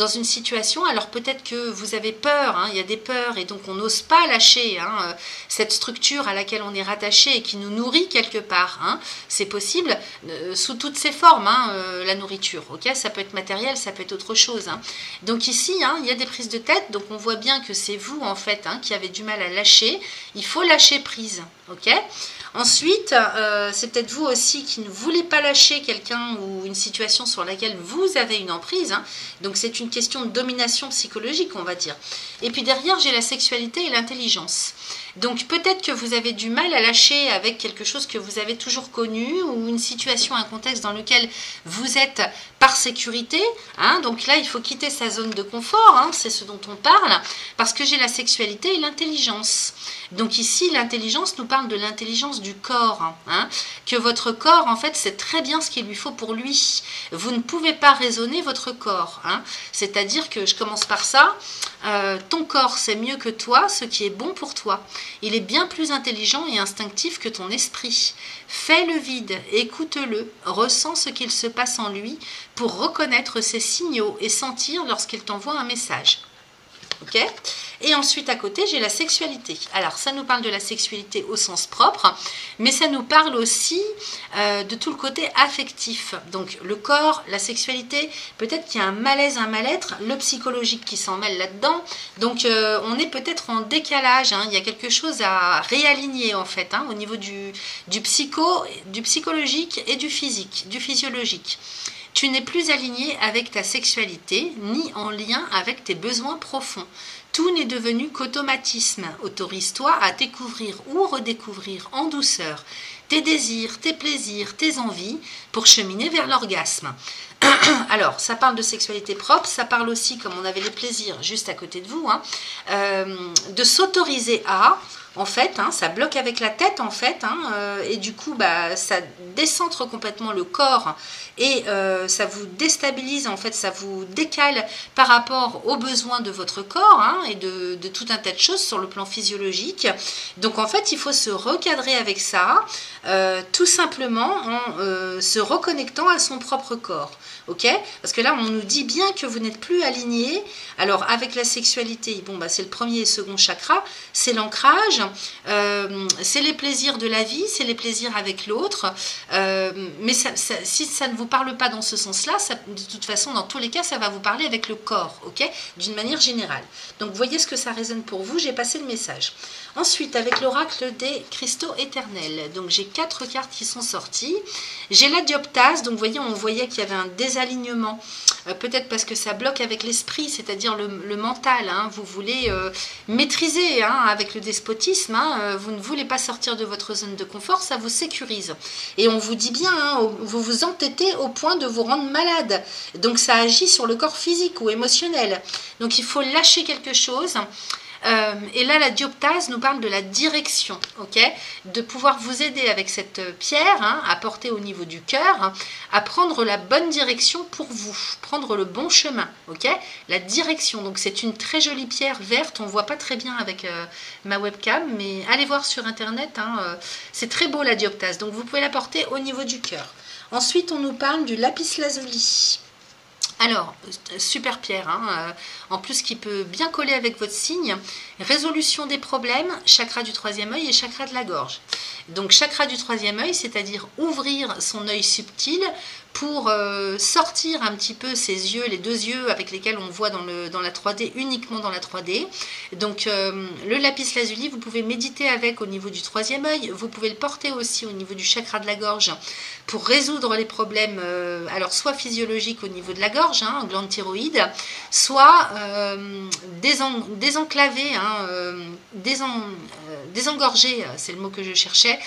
une situation. Alors peut-être que vous avez peur, hein, il y a des peurs et donc on n'ose pas lâcher hein, cette structure à laquelle on est rattaché et qui nous nourrit quelque part. Hein. C'est possible sous toutes ses formes, hein, la nourriture. Okay, ça peut être matériel, ça peut être autre chose. Hein. Donc ici, hein, il y a des prises de tête, donc on voit bien que c'est vous en fait hein, qui avez du mal à lâcher. Il faut lâcher prise. Okay. Ensuite, c'est peut-être vous aussi qui ne voulez pas lâcher quelqu'un ou une situation sur laquelle vous avez une emprise. Hein. Donc c'est une question de domination psychologique, on va dire. Et puis derrière, j'ai la sexualité et l'intelligence. Donc peut-être que vous avez du mal à lâcher avec quelque chose que vous avez toujours connu ou une situation, un contexte dans lequel vous êtes par sécurité. Hein. Donc là, il faut quitter sa zone de confort, hein, c'est ce dont on parle, parce que j'ai la sexualité et l'intelligence. Donc ici, l'intelligence nous parle de l'intelligence du corps, hein, que votre corps, en fait, sait très bien ce qu'il lui faut pour lui. Vous ne pouvez pas raisonner votre corps. Hein. C'est-à-dire que, je commence par ça, ton corps sait mieux que toi ce qui est bon pour toi. Il est bien plus intelligent et instinctif que ton esprit. Fais le vide, écoute-le, ressens ce qu'il se passe en lui pour reconnaître ses signaux et sentir lorsqu'il t'envoie un message. Okay. Et ensuite à côté j'ai la sexualité. Alors ça nous parle de la sexualité au sens propre, mais ça nous parle aussi de tout le côté affectif. Donc le corps, la sexualité, peut-être qu'il y a un malaise, un mal-être, le psychologique qui s'en mêle là-dedans. Donc on est peut-être en décalage, hein. Il y a quelque chose à réaligner en fait hein, au niveau du psychologique et du physique, du physiologique. Tu n'es plus aligné avec ta sexualité, ni en lien avec tes besoins profonds. Tout n'est devenu qu'automatisme. Autorise-toi à découvrir ou redécouvrir en douceur tes désirs, tes plaisirs, tes envies pour cheminer vers l'orgasme. Alors, ça parle de sexualité propre, ça parle aussi, comme on avait les plaisirs juste à côté de vous, hein, de s'autoriser à... En fait, hein, ça bloque avec la tête, en fait, hein, et du coup, bah, ça décentre complètement le corps et ça vous déstabilise, en fait, ça vous décale par rapport aux besoins de votre corps hein, et de tout un tas de choses sur le plan physiologique. Donc, en fait, il faut se recadrer avec ça, tout simplement en se reconnectant à son propre corps. Okay, parce que là, on nous dit bien que vous n'êtes plus aligné. Alors, avec la sexualité, bon, bah, c'est le premier et second chakra, c'est l'ancrage, c'est les plaisirs de la vie, c'est les plaisirs avec l'autre. Mais si ça ne vous parle pas dans ce sens-là, de toute façon, dans tous les cas, ça va vous parler avec le corps, ok, d'une manière générale. Donc, voyez ce que ça résonne pour vous, j'ai passé le message. Ensuite, avec l'oracle des cristaux éternels, donc j'ai 4 cartes qui sont sorties. J'ai la dioptase, donc vous voyez, on voyait qu'il y avait un désalignement, peut-être parce que ça bloque avec l'esprit, c'est-à-dire le mental, hein. Vous voulez maîtriser hein, avec le despotisme, hein, vous ne voulez pas sortir de votre zone de confort, ça vous sécurise. Et on vous dit bien, hein, vous vous entêtez au point de vous rendre malade, donc ça agit sur le corps physique ou émotionnel. Donc il faut lâcher quelque chose. Et là, la dioptase nous parle de la direction, ok, de pouvoir vous aider avec cette pierre, hein, à porter au niveau du cœur, hein, à prendre la bonne direction pour vous, prendre le bon chemin, ok, la direction. Donc c'est une très jolie pierre verte, on voit pas très bien avec ma webcam, mais allez voir sur internet, hein, c'est très beau la dioptase, donc vous pouvez la porter au niveau du cœur. Ensuite, on nous parle du lapis lazuli. Alors, super pierre, hein, en plus qui peut bien coller avec votre signe. Résolution des problèmes, chakra du troisième œil et chakra de la gorge. Donc chakra du troisième œil, c'est-à-dire ouvrir son œil subtil pour sortir un petit peu ses yeux, les deux yeux avec lesquels on voit dans la 3D, uniquement dans la 3D. Donc le lapis lazuli, vous pouvez méditer avec au niveau du troisième œil, vous pouvez le porter aussi au niveau du chakra de la gorge pour résoudre les problèmes, alors soit physiologiques au niveau de la gorge, hein, glande thyroïde, soit désenclaver, hein, désengorger, c'est le mot que je cherchais,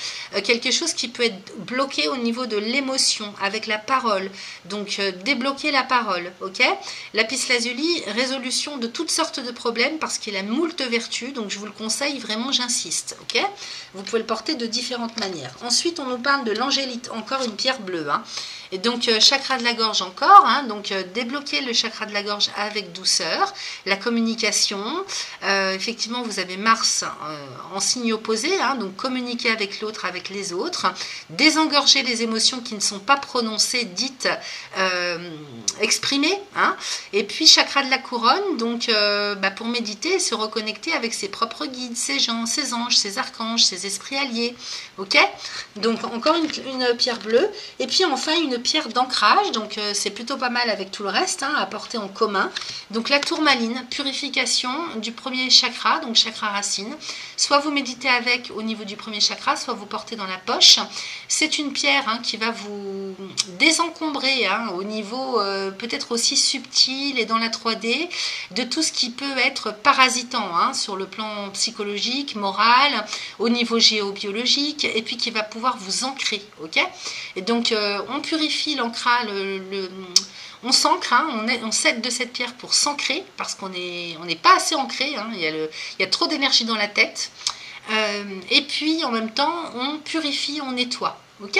quelque chose qui peut être bloqué au niveau de l'émotion, avec la parole, donc débloquer la parole, ok. Lapis lazuli, résolution de toutes sortes de problèmes parce qu'il a moult vertus, donc je vous le conseille, vraiment j'insiste, ok. Vous pouvez le porter de différentes manières. Ensuite, on nous parle de l'angélite, encore une pierre bleue, hein. Et donc, chakra de la gorge encore, hein, donc débloquer le chakra de la gorge avec douceur, la communication. Effectivement, vous avez Mars en signe opposé, hein, donc communiquer avec l'autre, avec les autres. Désengorger les émotions qui ne sont pas prononcées, dites, exprimées. Hein. Et puis, chakra de la couronne, donc pour méditer et se reconnecter avec ses propres guides, ses gens, ses anges, ses archanges, ses esprits alliés. Ok, donc encore une pierre bleue. Et puis enfin une pierre d'ancrage, donc c'est plutôt pas mal avec tout le reste, hein, à porter en commun. Donc la tourmaline, purification du premier chakra, donc chakra racine. Soit vous méditez avec au niveau du premier chakra, soit vous portez dans la poche. C'est une pierre, hein, qui va vous désencombrer, hein, au niveau peut-être aussi subtil et dans la 3D, de tout ce qui peut être parasitant, hein, sur le plan psychologique, moral, au niveau géobiologique, et puis qui va pouvoir vous ancrer. Ok, et donc on purifie l'ancrage, on s'ancre, hein, on s'aide de cette pierre pour s'ancrer, parce qu'on n'est pas assez ancré, hein, il y a trop d'énergie dans la tête. Et puis en même temps on purifie, on nettoie, ok,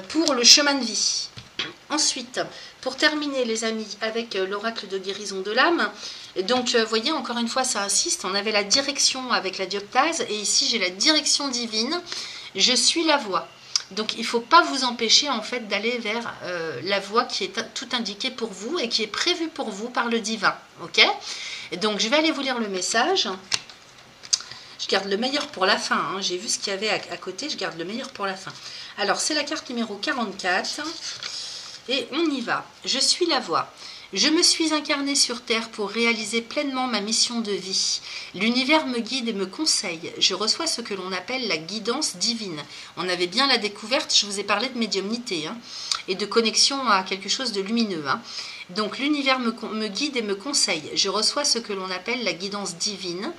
pour le chemin de vie. Ensuite, pour terminer les amis, avec l'oracle de guérison de l'âme, donc vous voyez, encore une fois ça insiste, on avait la direction avec la dioptase, et ici j'ai la direction divine, je suis la voie. Donc il ne faut pas vous empêcher en fait d'aller vers la voie qui est tout indiquée pour vous et qui est prévue pour vous par le divin, ok. Et donc je vais aller vous lire le message. Je garde le meilleur pour la fin, hein. J'ai vu ce qu'il y avait à côté, je garde le meilleur pour la fin. Alors c'est la carte numéro 44 et on y va. Je suis la voie. Je me suis incarnée sur Terre pour réaliser pleinement ma mission de vie. L'univers me guide et me conseille. Je reçois ce que l'on appelle la guidance divine. On avait bien la découverte, je vous ai parlé de médiumnité, hein, et de connexion à quelque chose de lumineux. Hein. Donc l'univers me guide et me conseille. Je reçois ce que l'on appelle la guidance divine.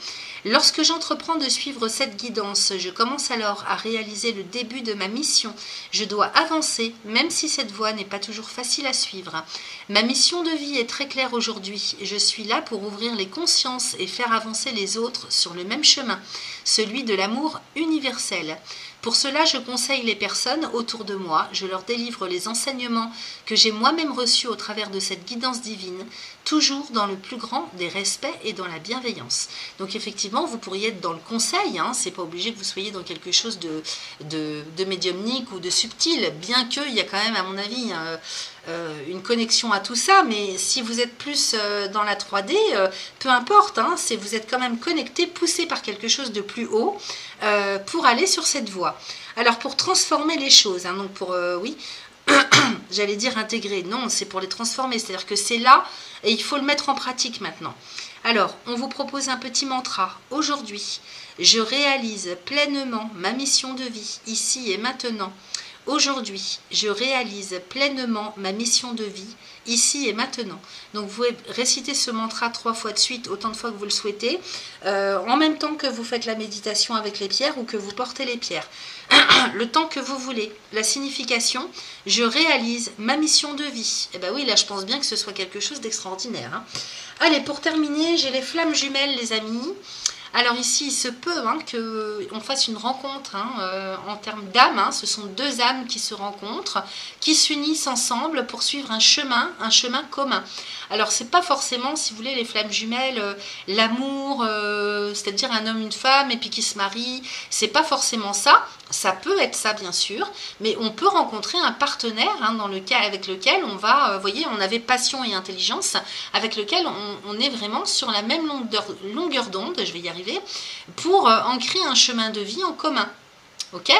Lorsque j'entreprends de suivre cette guidance, je commence alors à réaliser le début de ma mission. Je dois avancer, même si cette voie n'est pas toujours facile à suivre. Ma mission de vie est très claire aujourd'hui. Je suis là pour ouvrir les consciences et faire avancer les autres sur le même chemin, celui de l'amour universel. Pour cela, je conseille les personnes autour de moi, je leur délivre les enseignements que j'ai moi-même reçus au travers de cette guidance divine, toujours dans le plus grand des respects et dans la bienveillance. Donc effectivement, vous pourriez être dans le conseil, hein, c'est pas obligé que vous soyez dans quelque chose de médiumnique ou de subtil, bien qu'il y a quand même, à mon avis, une connexion à tout ça, mais si vous êtes plus dans la 3D, peu importe, hein, vous êtes quand même connecté, poussé par quelque chose de plus haut pour aller sur cette voie. Alors pour transformer les choses, hein, donc pour, oui, j'allais dire intégrer, non, c'est pour les transformer, c'est-à-dire que c'est là et il faut le mettre en pratique maintenant. Alors, on vous propose un petit mantra. Aujourd'hui, je réalise pleinement ma mission de vie, ici et maintenant. Aujourd'hui, je réalise pleinement ma mission de vie, ici et maintenant. Donc, vous récitez ce mantra 3 fois de suite, autant de fois que vous le souhaitez, en même temps que vous faites la méditation avec les pierres ou que vous portez les pierres. Le temps que vous voulez. La signification, je réalise ma mission de vie. Eh bien oui, là, je pense bien que ce soit quelque chose d'extraordinaire. Hein. Allez, pour terminer, j'ai les flammes jumelles, les amis. Alors ici, il se peut, hein, qu'on fasse une rencontre, hein, en termes d'âme. Hein, ce sont deux âmes qui se rencontrent, qui s'unissent ensemble pour suivre un chemin commun. Alors, c'est pas forcément, si vous voulez, les flammes jumelles, l'amour, c'est-à-dire un homme, une femme, et puis qui se marient. C'est pas forcément ça. Ça peut être ça, bien sûr, mais on peut rencontrer un partenaire, hein, avec lequel on va, vous voyez, on avait passion et intelligence, avec lequel on est vraiment sur la même longueur d'onde, je vais y arriver, pour ancrer un chemin de vie en commun. Ok?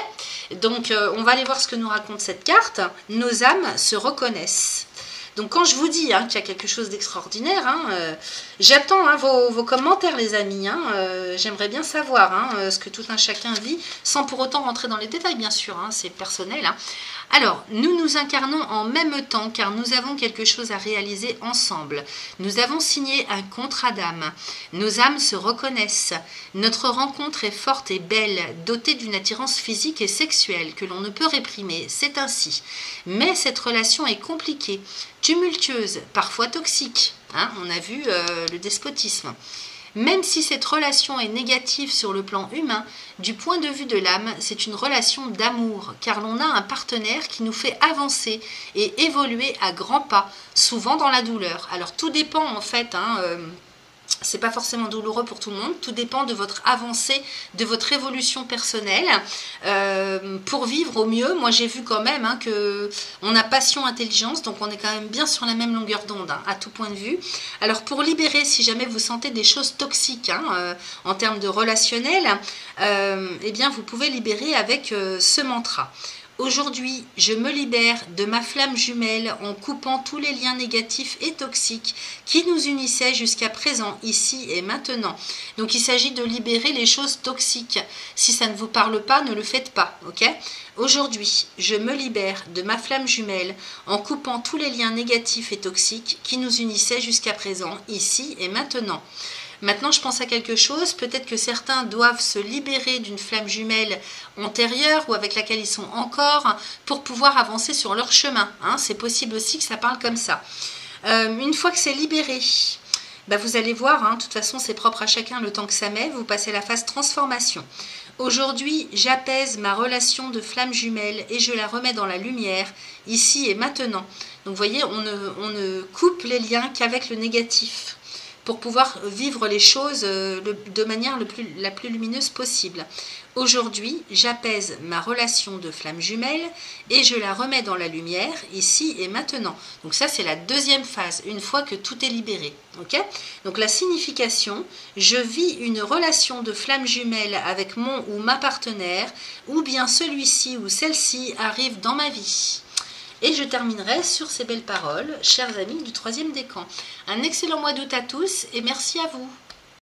Donc, on va aller voir ce que nous raconte cette carte. Nos âmes se reconnaissent. Donc quand je vous dis, hein, qu'il y a quelque chose d'extraordinaire, hein, j'attends, hein, vos commentaires les amis, hein, j'aimerais bien savoir, hein, ce que tout un chacun vit, sans pour autant rentrer dans les détails bien sûr, hein, c'est personnel. Hein. Alors, nous nous incarnons en même temps car nous avons quelque chose à réaliser ensemble. Nous avons signé un contrat d'âme. Nos âmes se reconnaissent. Notre rencontre est forte et belle, dotée d'une attirance physique et sexuelle que l'on ne peut réprimer, c'est ainsi. Mais cette relation est compliquée, tumultueuse, parfois toxique. Hein, on a vu le despotisme. Même si cette relation est négative sur le plan humain, du point de vue de l'âme, c'est une relation d'amour, car l'on a un partenaire qui nous fait avancer et évoluer à grands pas, souvent dans la douleur. Alors tout dépend en fait, c'est pas forcément douloureux pour tout le monde, tout dépend de votre avancée, de votre évolution personnelle. Pour vivre au mieux, moi j'ai vu quand même que on a passion, intelligence, donc on est quand même bien sur la même longueur d'onde, à tout point de vue. Alors pour libérer, si jamais vous sentez des choses toxiques en termes de relationnel, eh bien vous pouvez libérer avec ce mantra. Aujourd'hui, je me libère de ma flamme jumelle en coupant tous les liens négatifs et toxiques qui nous unissaient jusqu'à présent, ici et maintenant. Donc il s'agit de libérer les choses toxiques. Si ça ne vous parle pas, ne le faites pas, ok ? Aujourd'hui, je me libère de ma flamme jumelle en coupant tous les liens négatifs et toxiques qui nous unissaient jusqu'à présent, ici et maintenant. Maintenant, je pense à quelque chose, peut-être que certains doivent se libérer d'une flamme jumelle antérieure ou avec laquelle ils sont encore pour pouvoir avancer sur leur chemin. C'est possible aussi que ça parle comme ça. Une fois que c'est libéré, vous allez voir, de toute façon c'est propre à chacun le temps que ça met, vous passez la phase transformation. Aujourd'hui, j'apaise ma relation de flamme jumelle et je la remets dans la lumière, ici et maintenant. Donc vous voyez, on ne coupe les liens qu'avec le négatif, pour pouvoir vivre les choses de manière la plus lumineuse possible. Aujourd'hui, j'apaise ma relation de flamme jumelle et je la remets dans la lumière, ici et maintenant. Donc ça, c'est la deuxième phase, une fois que tout est libéré. Okay ? Donc la signification, je vis une relation de flamme jumelle avec mon ou ma partenaire, ou bien celui-ci ou celle-ci arrive dans ma vie. Et je terminerai sur ces belles paroles, chers amis du 3e décan. Un excellent mois d'août à tous et merci à vous.